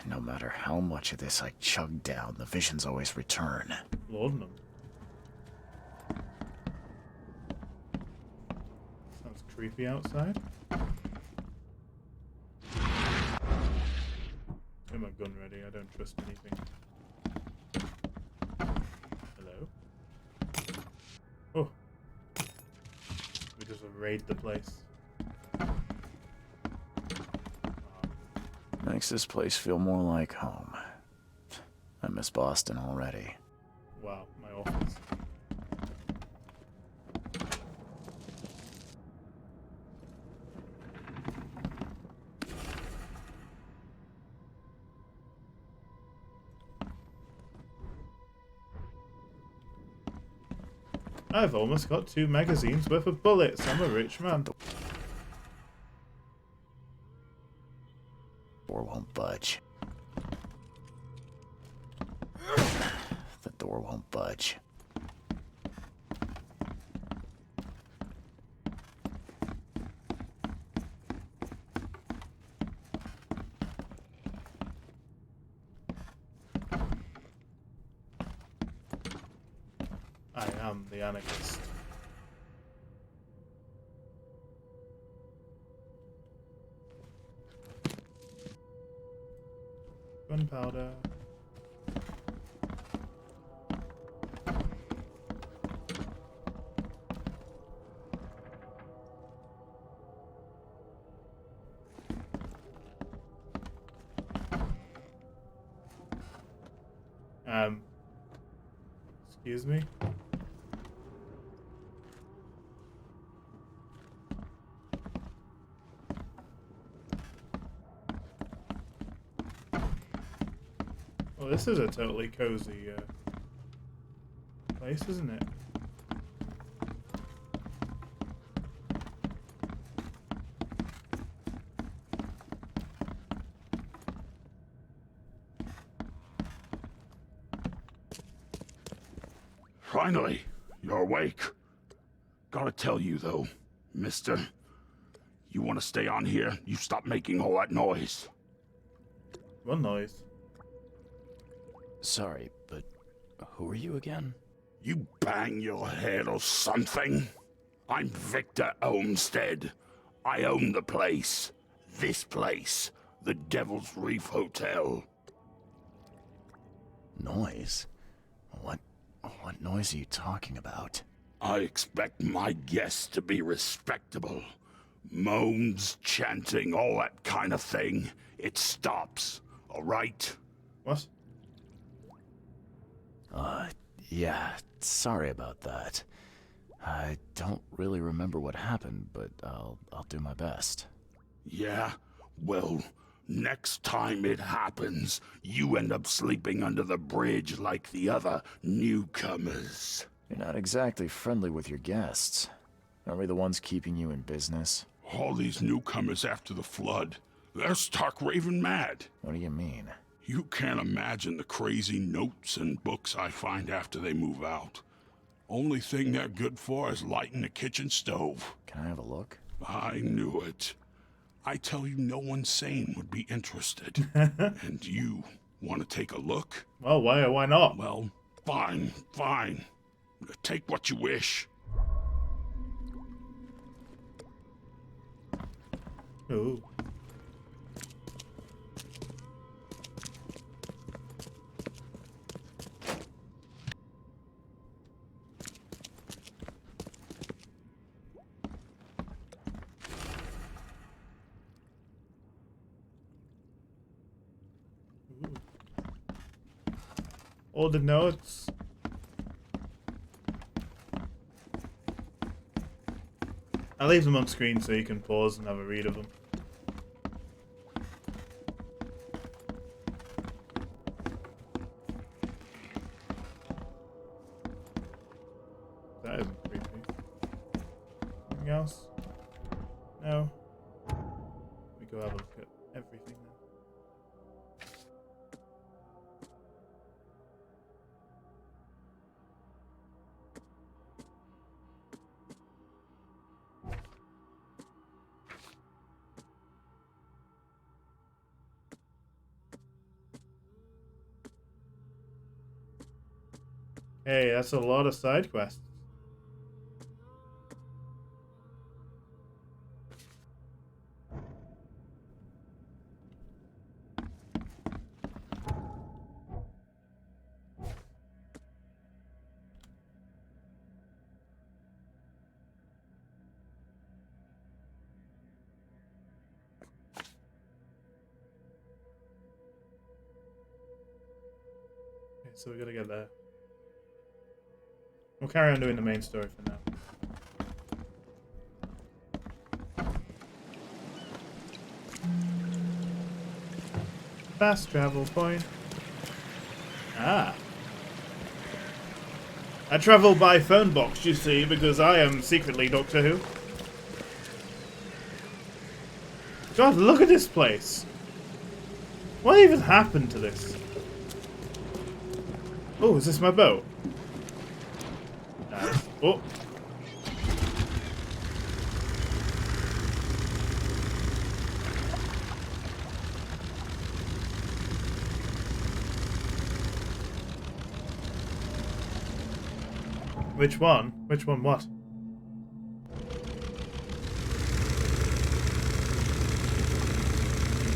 No matter how much of this I chug down, the visions always return. Laudanum. Sounds creepy outside. Get my gun ready, I don't trust anything. Hello? Oh. raid the place. Makes this place feel more like home. I miss Boston already. Wow, my office. I've almost got 2 magazines worth of bullets. I'm a rich man. Door won't budge. The door won't budge. I am the anarchist. Gunpowder. Excuse me? Well, this is a totally cozy place, isn't it? Finally, you're awake. Gotta tell you, though, mister, you want to stay on here, you stop making all that noise. What noise? Sorry, but who are you again? You bang your head or something? I'm Victor Olmsted. I own the place. This place. The Devil's Reef Hotel. Noise? What noise are you talking about? I expect my guests to be respectable. Moans, chanting, all that kind of thing. It stops, all right? What? Yeah, sorry about that. I don't really remember what happened, but I'll do my best. Yeah? Well, next time it happens, you end up sleeping under the bridge like the other newcomers. You're not exactly friendly with your guests. Aren't we the ones keeping you in business? All these newcomers after the flood, they're stark raving mad. What do you mean? You can't imagine the crazy notes and books I find after they move out. Only thing they're good for is lighting the kitchen stove. Can I have a look? I knew it. I tell you, no one sane would be interested. And you want to take a look? Well, why not? Well, fine. Take what you wish. Ooh. All the notes. I leave them on screen so you can pause and have a read of them. That isn't creepy. Anything else? No. We go have a look at everything now. Hey, that's a lot of side quests. so we gotta get there. We'll carry on doing the main story for now. Fast travel point. Ah. I travel by phone box, you see, because I am secretly Doctor Who. God, look at this place. What even happened to this? Oh, is this my boat? Nice. Oh. Which one? Which one what?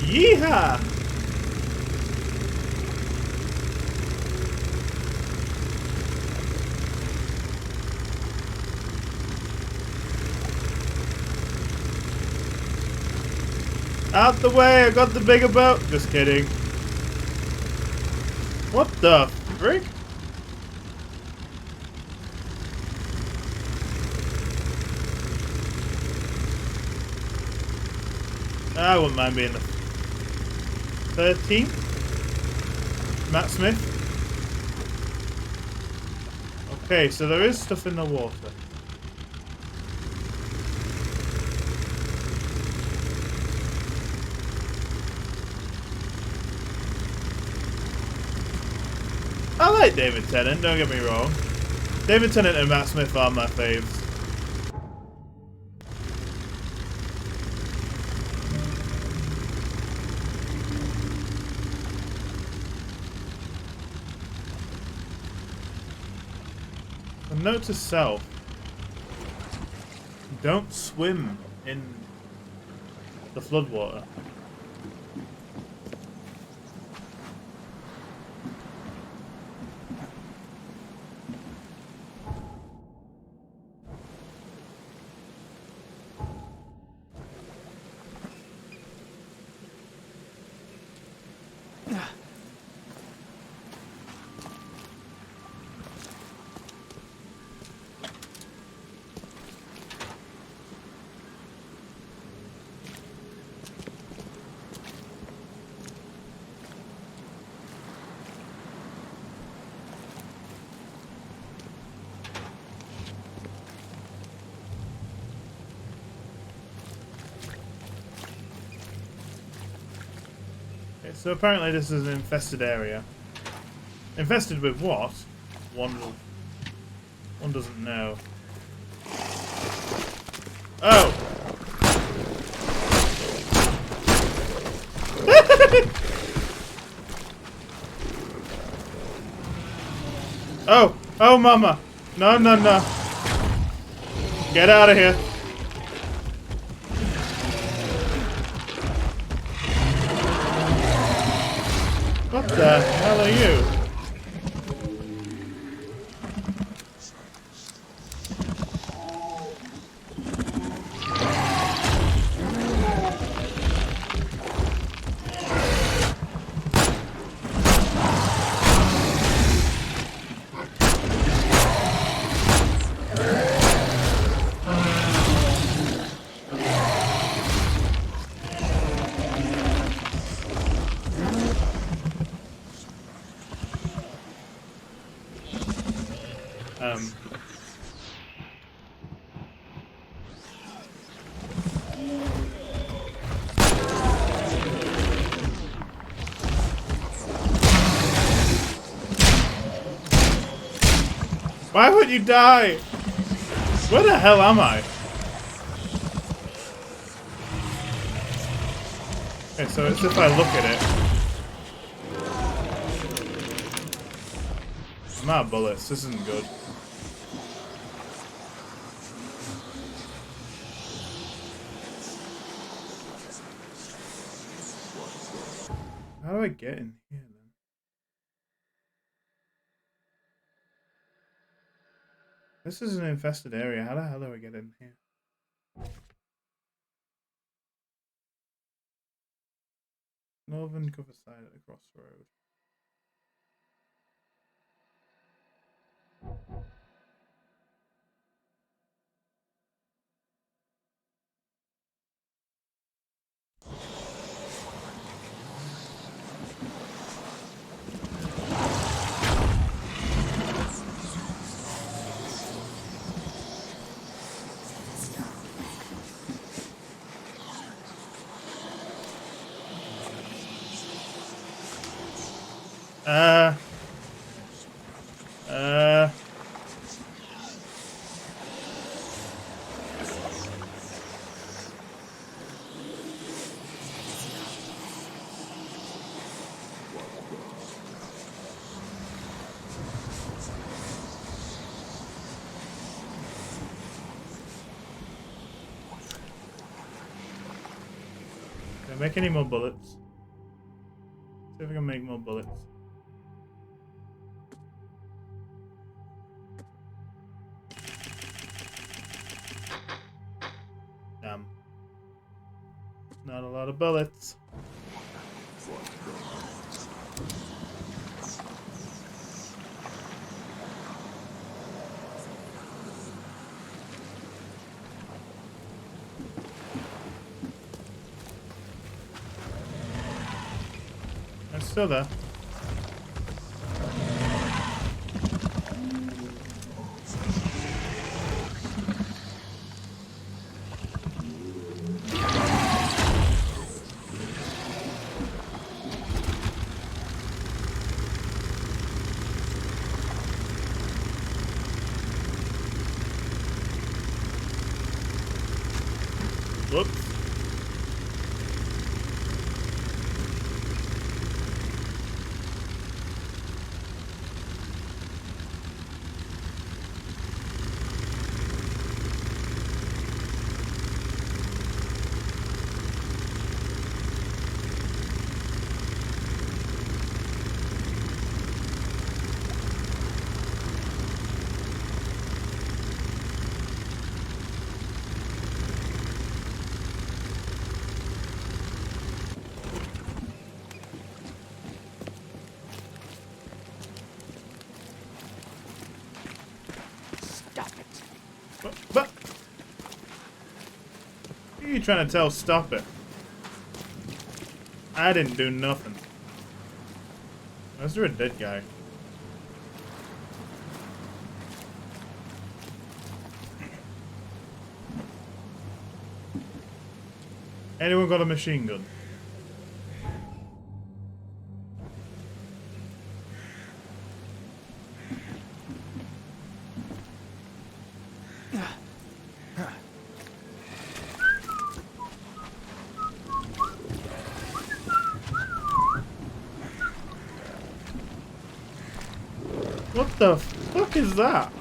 Yeehaw! Out the way, I got the bigger boat. Just kidding. What the frick? I wouldn't mind being the 13th? Matt Smith? Okay, so there is stuff in the water. I like David Tennant, don't get me wrong. David Tennant and Matt Smith are my faves. A note to self. Don't swim in the floodwater. So apparently this is an infested area. Infested with what? One doesn't know. Oh! Oh! Oh, mama! No, no, no. Get out of here. What the hell are you? Why would you die? Where the hell am I? Okay, so it's if I look at it. I'm out of bullets. This isn't good. How do I get in here? This is an infested area. How the hell do I get in here? Northern cover side at the crossroad. Can I make any more bullets? See if I can make more bullets. Damn. Not a lot of bullets. I'm still there. Whoops. But who are you trying to tell stop it? I didn't do nothing. Is there a dead guy? Anyone got a machine gun? What the fuck is that?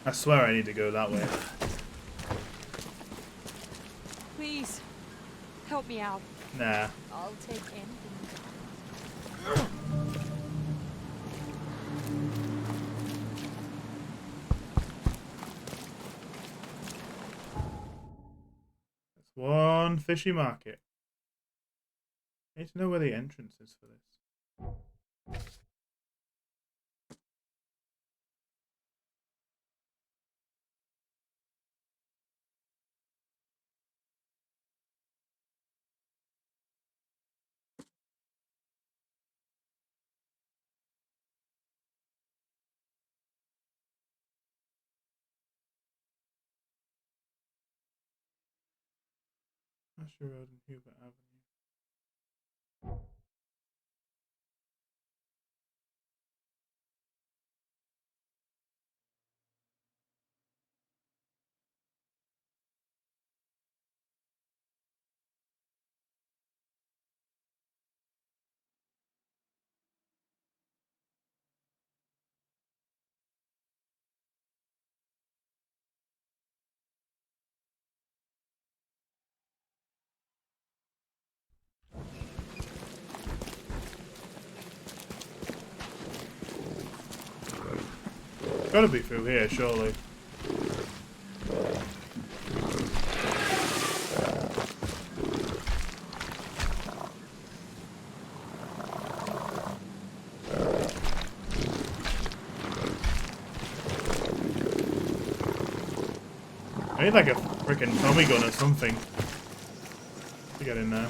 I swear I need to go that way. Please, help me out. Nah. I'll take anything. That's one fishy market. I need to know where the entrance is for this. Asher Road and Hubert Avenue. Gotta be through here, surely. I need like a freaking Tommy gun or something to get in there.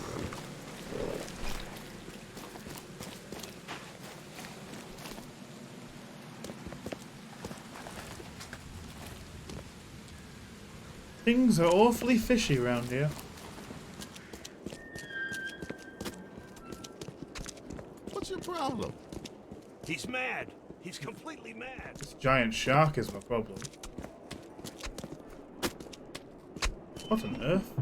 Things are awfully fishy around here. What's your problem? He's mad. He's completely mad. This giant shark is my problem. What on earth?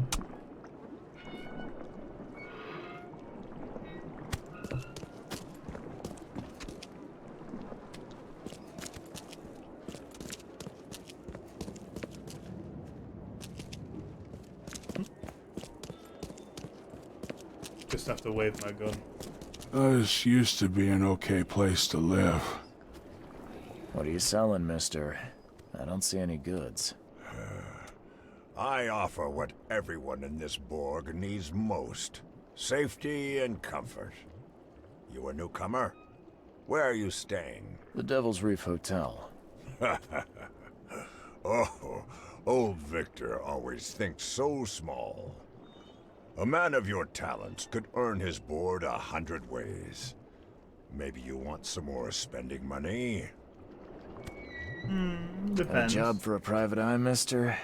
Just have to wave my gun. This used to be an okay place to live. What are you selling, mister? I don't see any goods. I offer what everyone in this Borg needs most. Safety and comfort. You a newcomer? Where are you staying? The Devil's Reef Hotel. Oh, old Victor always thinks so small. A man of your talents could earn his board 100 ways. Maybe you want some more spending money? A Depends. job for a private eye, mister?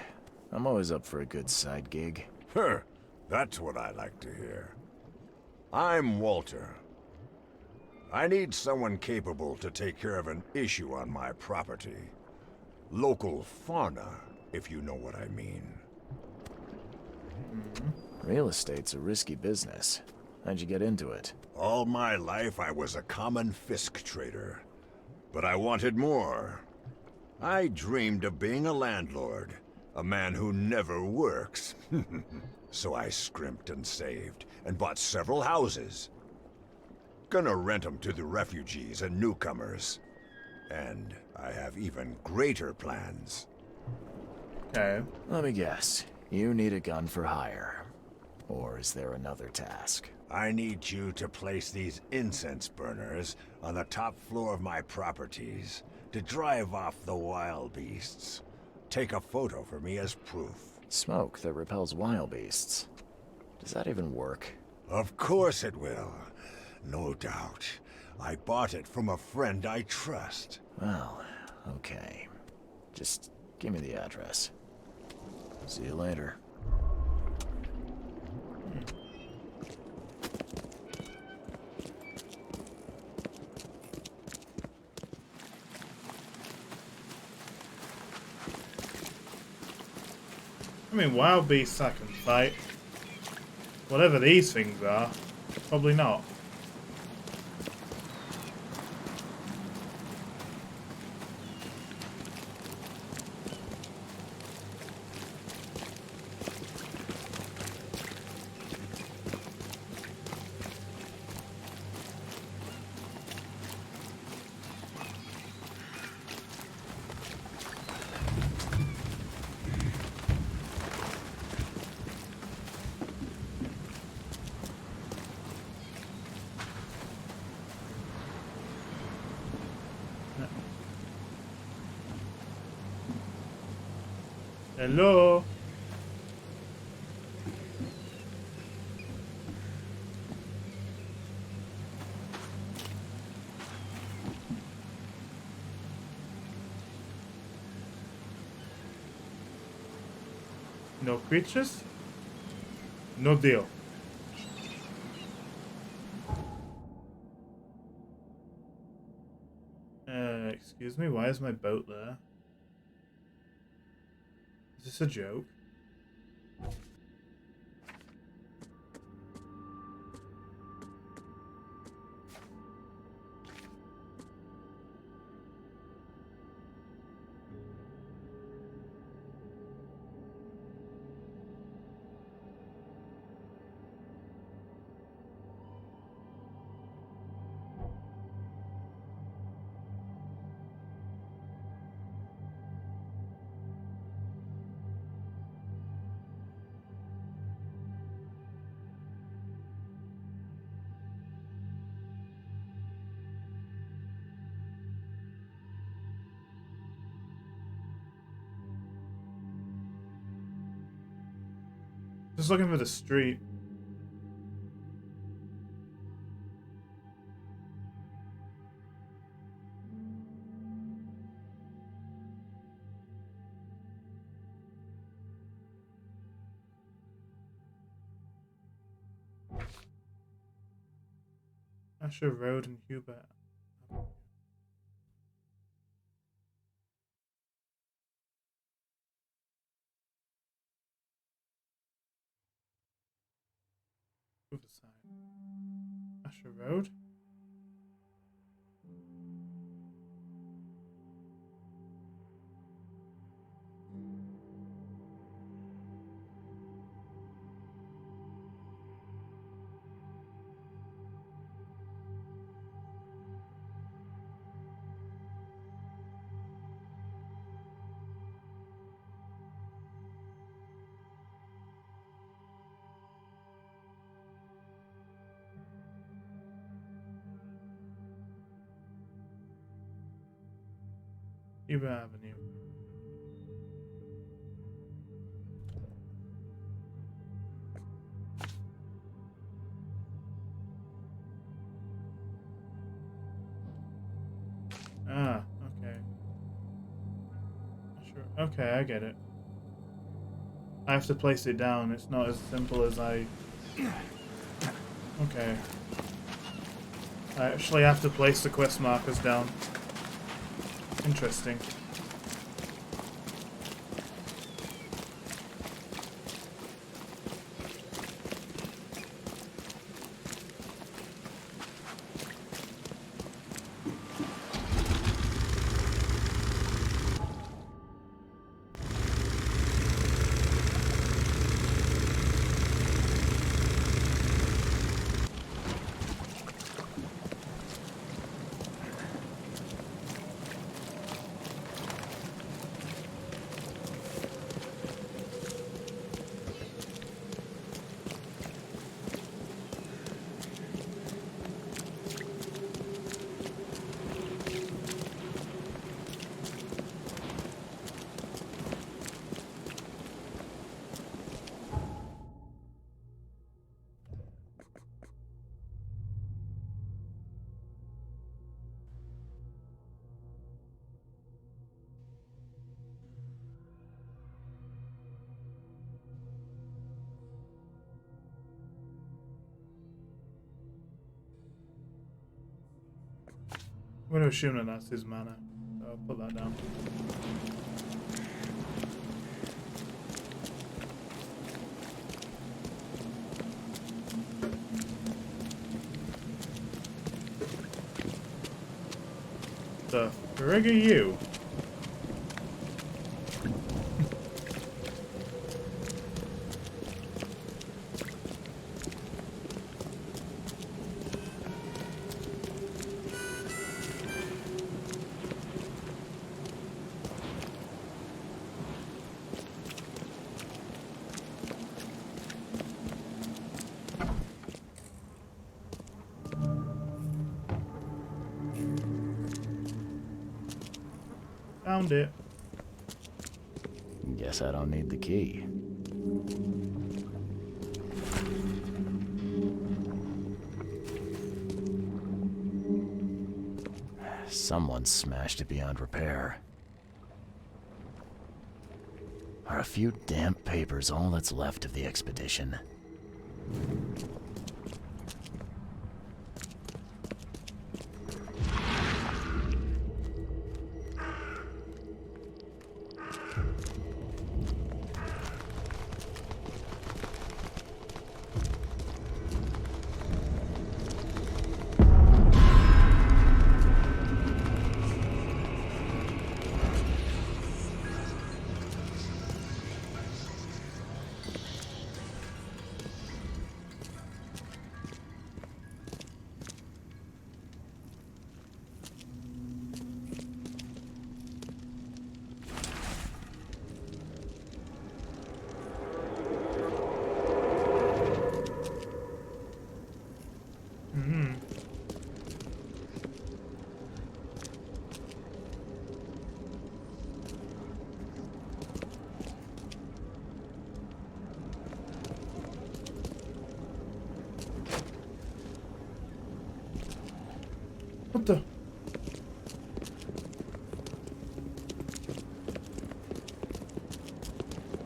I'm always up for a good side gig. That's what I like to hear. I'm Walter. I need someone capable to take care of an issue on my property. Local fauna, if you know what I mean. Real estate's a risky business. How'd you get into it? All my life I was a common Fisk trader. But I wanted more. I dreamed of being a landlord. A man who never works. So I scrimped and saved, and bought several houses. Gonna rent them to the refugees and newcomers. And I have even greater plans. Okay. Let me guess. You need a gun for hire. Or is there another task? I need you to place these incense burners on the top floor of my properties to drive off the wild beasts. Take a photo for me as proof. Smoke that repels wild beasts. Does that even work? Of course it will. No doubt. I bought it from a friend I trust. Well, okay. Just give me the address. See you later. I mean, wild beasts I can fight. Whatever these things are, probably not. Hello? No creatures? No deal. Excuse me, why is my boat there? Is this a joke? Just looking for the street. Asher Road and Hubert. Riverside. Asher Road? Hubert Avenue. Ah, okay. Sure. Okay, I get it. I have to place it down. It's not as simple as I... Okay. I actually have to place the quest markers down. Interesting. I'm going to assume that that's his manor, so I'll put that down. The frig are you? Found it. Guess I don't need the key. Someone smashed it beyond repair. Are a few damp papers all that's left of the expedition? What the?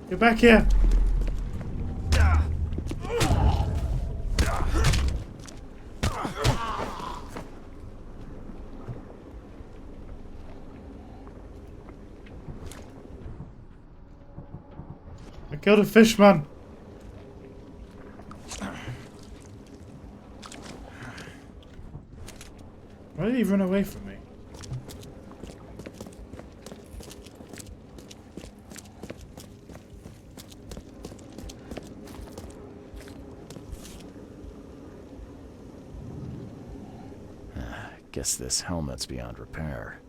Get back here! killed a fishman. Why did he run away from me? Guess this helmet's beyond repair.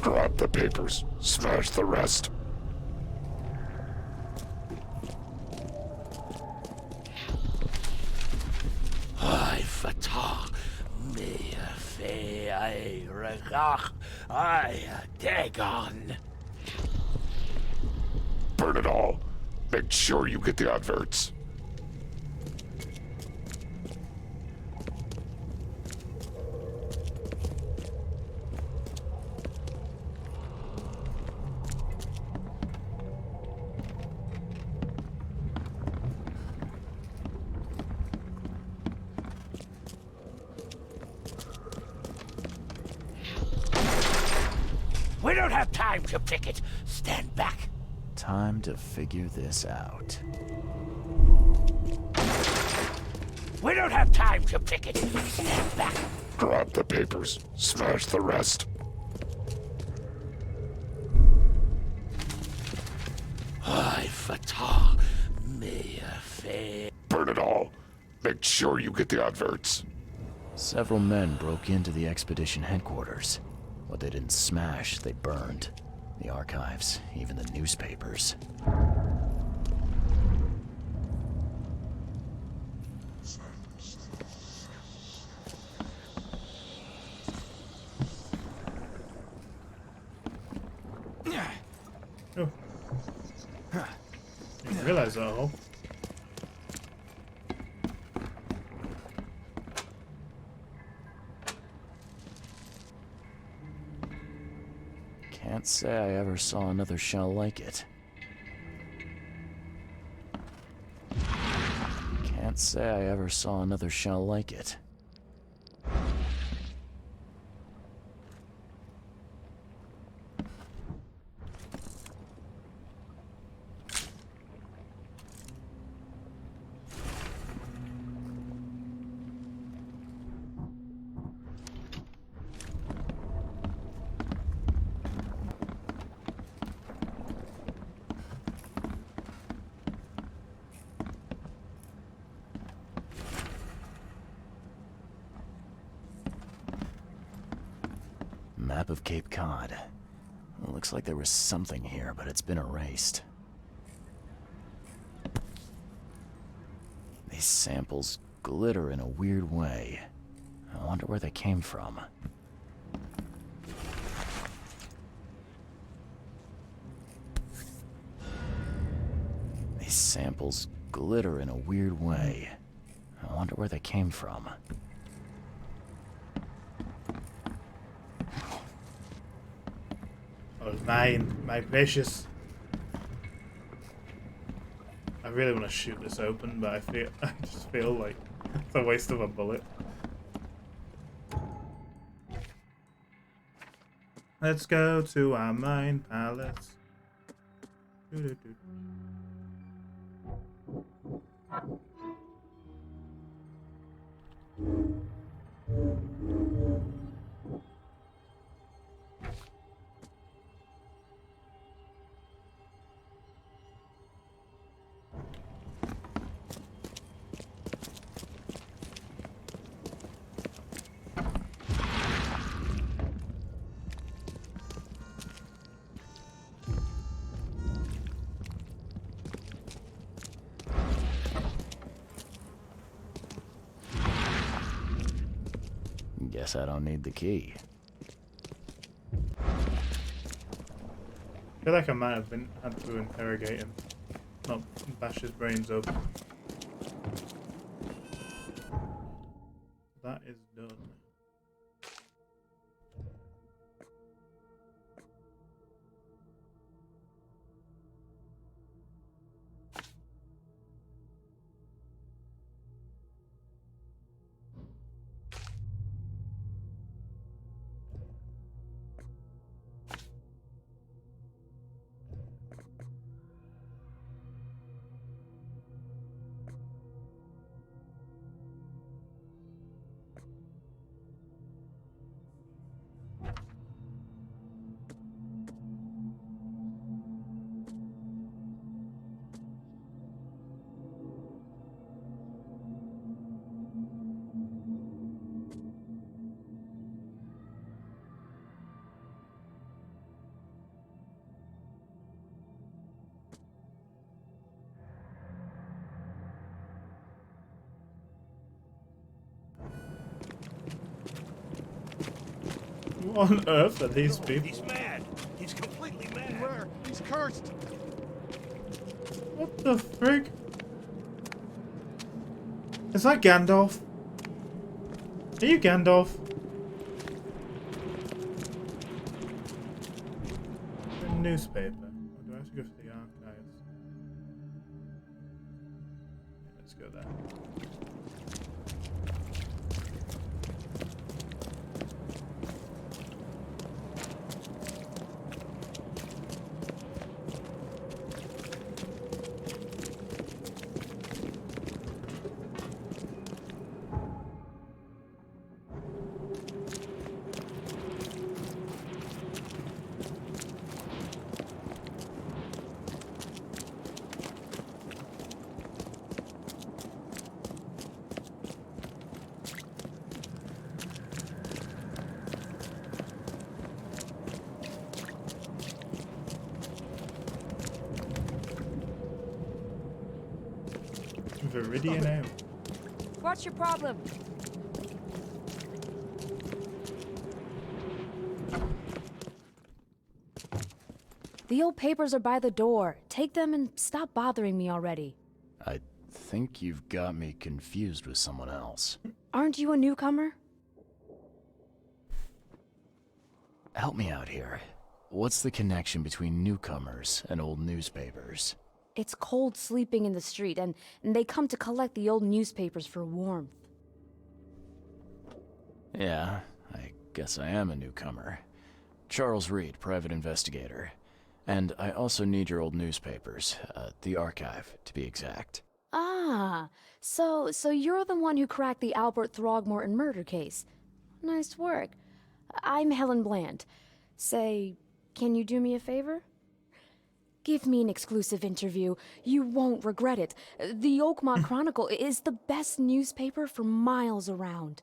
Grab the papers, smash the rest. I fatah me fe I regach I dagon. Burn it all. Make sure you get the adverts. We don't have time to pick it. Stand back. Time to figure this out. We don't have time to pick it. Stand back. Grab the papers, smash the rest. I fatah me fe. Burn it all. Make sure you get the adverts. Several men broke into the expedition headquarters. What they didn't smash, they burned. The archives, even the newspapers. Oh. Didn't realize that all. Can't say I ever saw another shell like it. Can't say I ever saw another shell like it. Map of Cape Cod. It looks like there was something here, but it's been erased. These samples glitter in a weird way. I wonder where they came from. These samples glitter in a weird way. I wonder where they came from. Oh, mine. My precious. I really want to shoot this open, but I just feel like it's a waste of a bullet. Let's go to our mine palace. Doo-doo-doo. Guess I don't need the key. feel like I might have had to interrogate him, not bash his brains open. That is done. What on earth are these people? He's mad. He's completely mad. Beware. He's cursed. What the frig? Is that Gandalf? Are you Gandalf? A newspaper. Or do I have to go for the archives? Yeah, let's go there. Viridian out. What's your problem? The old papers are by the door. Take them and stop bothering me already. I think you've got me confused with someone else. Aren't you a newcomer? Help me out here. What's the connection between newcomers and old newspapers? It's cold sleeping in the street, and they come to collect the old newspapers for warmth. Yeah, I guess I am a newcomer. Charles Reed, private investigator. And I also need your old newspapers, the archive, to be exact. Ah, so you're the one who cracked the Albert Throgmorton murder case. Nice work. I'm Helen Bland. Say, can you do me a favor? Give me an exclusive interview. You won't regret it. The Oakmont Chronicle is the best newspaper for miles around.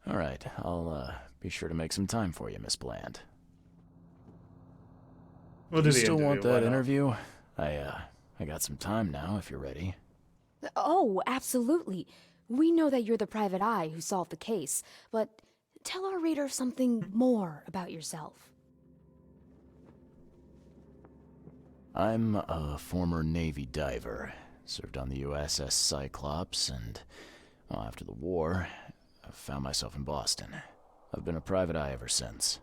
All right, I'll be sure to make some time for you, Miss Bland. We'll do the you still interview, want why that not? interview? I got some time now, if you're ready. Oh, absolutely. We know that you're the private eye who solved the case, but tell our reader something more about yourself. I'm a former Navy diver. Served on the USS Cyclops, and after the war, I found myself in Boston. I've been a private eye ever since.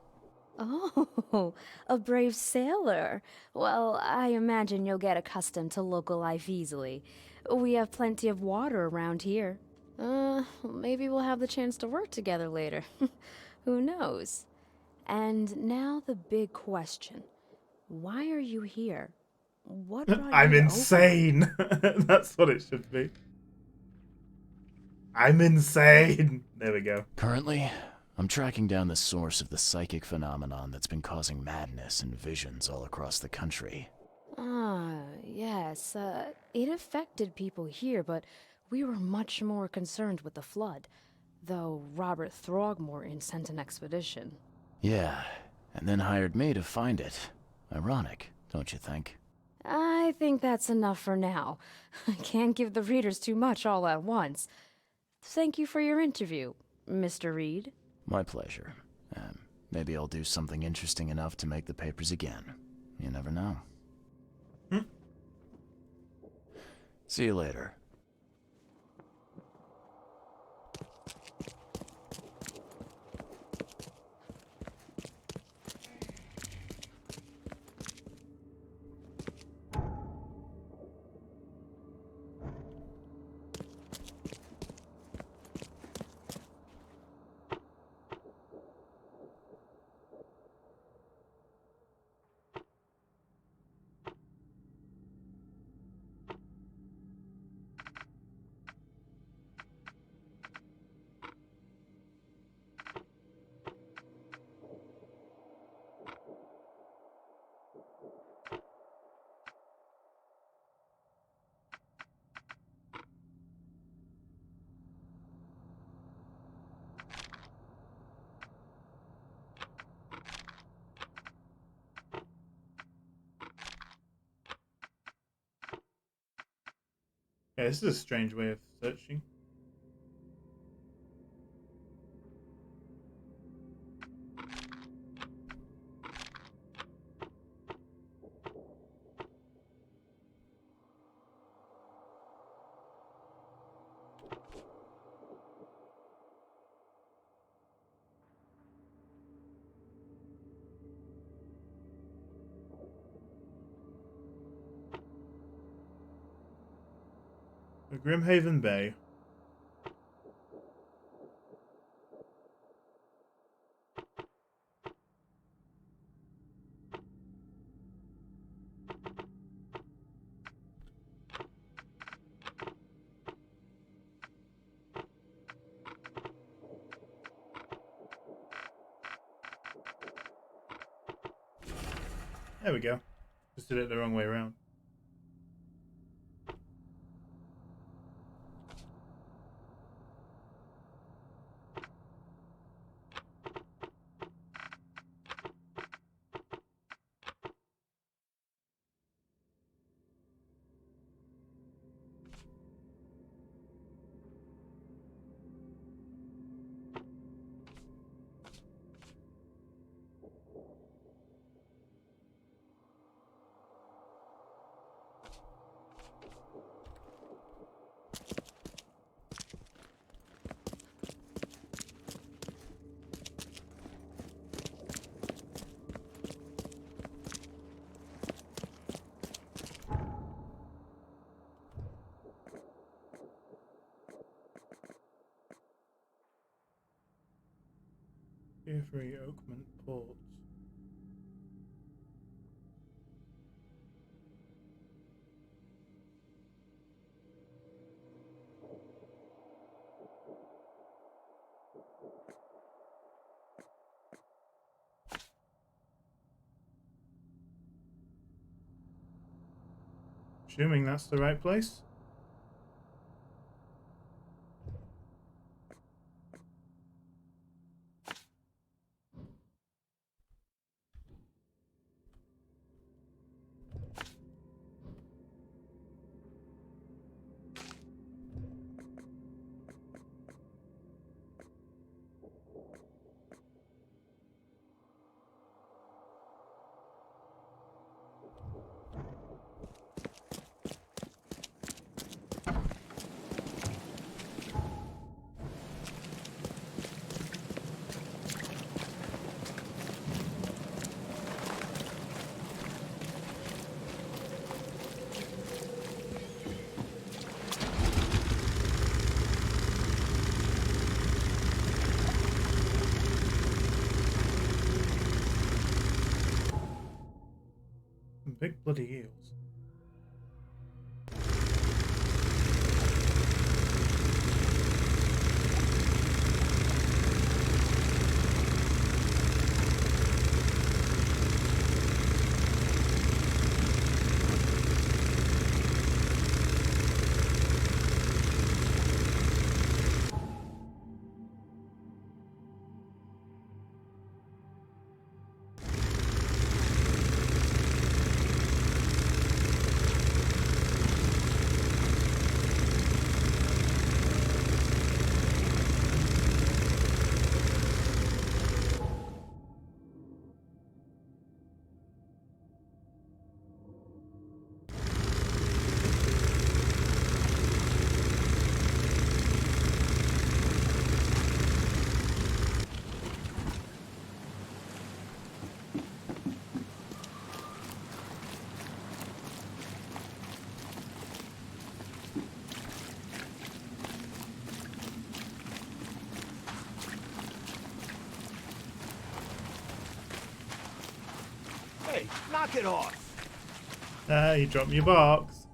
Oh, a brave sailor. Well, I imagine you'll get accustomed to local life easily. We have plenty of water around here. Maybe we'll have the chance to work together later. Who knows? And now the big question. Why are you here? What brought I'm you to insane. That's what it should be. I'm insane. There we go. Currently, I'm tracking down the source of the psychic phenomenon that's been causing madness and visions all across the country. Ah, yes. It affected people here, but we were much more concerned with the flood. Though Robert Throgmorton sent an expedition. Yeah, and then hired me to find it. Ironic, don't you think? I think that's enough for now. I can't give the readers too much all at once. Thank you for your interview, Mr. Reed. My pleasure. Maybe I'll do something interesting enough to make the papers again. You never know. Hmm? See you later. Yeah, this is a strange way of searching. The Grimhaven Bay. There we go. Just did it the wrong way around. Every Oakman Port. Assuming that's the right place. Big bloody eels. Knock it off. You dropped me your box.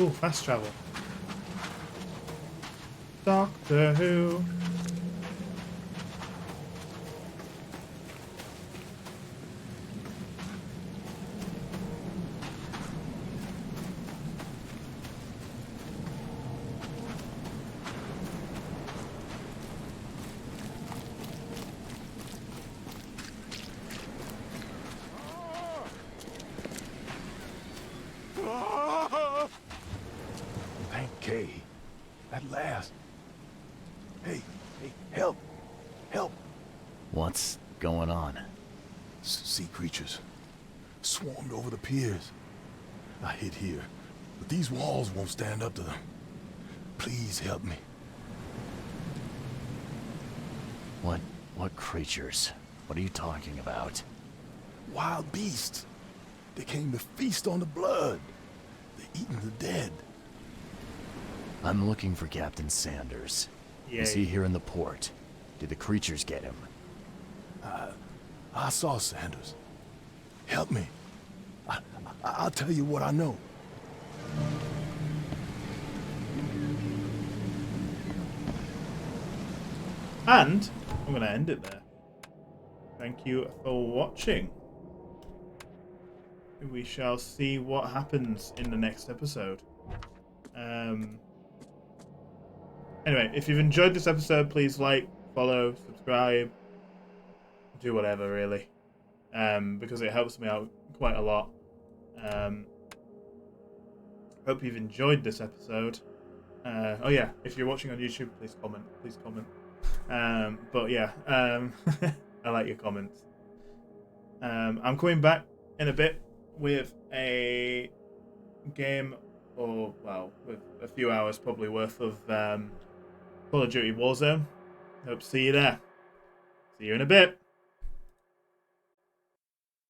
Ooh, fast travel. Doctor Who. Thank Kay. At last. Hey, help. Help. What's going on? Sea creatures. Swarmed over the piers. I hid here, but these walls won't stand up to them. Please help me. What creatures? What are you talking about? Wild beasts. They came to feast on the blood. They're eating the dead. I'm looking for Captain Sanders. Yay. Is he here in the port? Did the creatures get him? I saw Sanders. Help me. I'll tell you what I know. And I'm going to end it there. Thank you for watching. We shall see what happens in the next episode. Anyway, if you've enjoyed this episode, please like, follow, subscribe, do whatever really, because it helps me out quite a lot. Hope you've enjoyed this episode. Oh yeah, if you're watching on YouTube, please comment. But yeah, I like your comments. I'm coming back in a bit with a game, or well, with a few hours probably worth of Call of Duty Warzone. Hope to see you there. See you in a bit.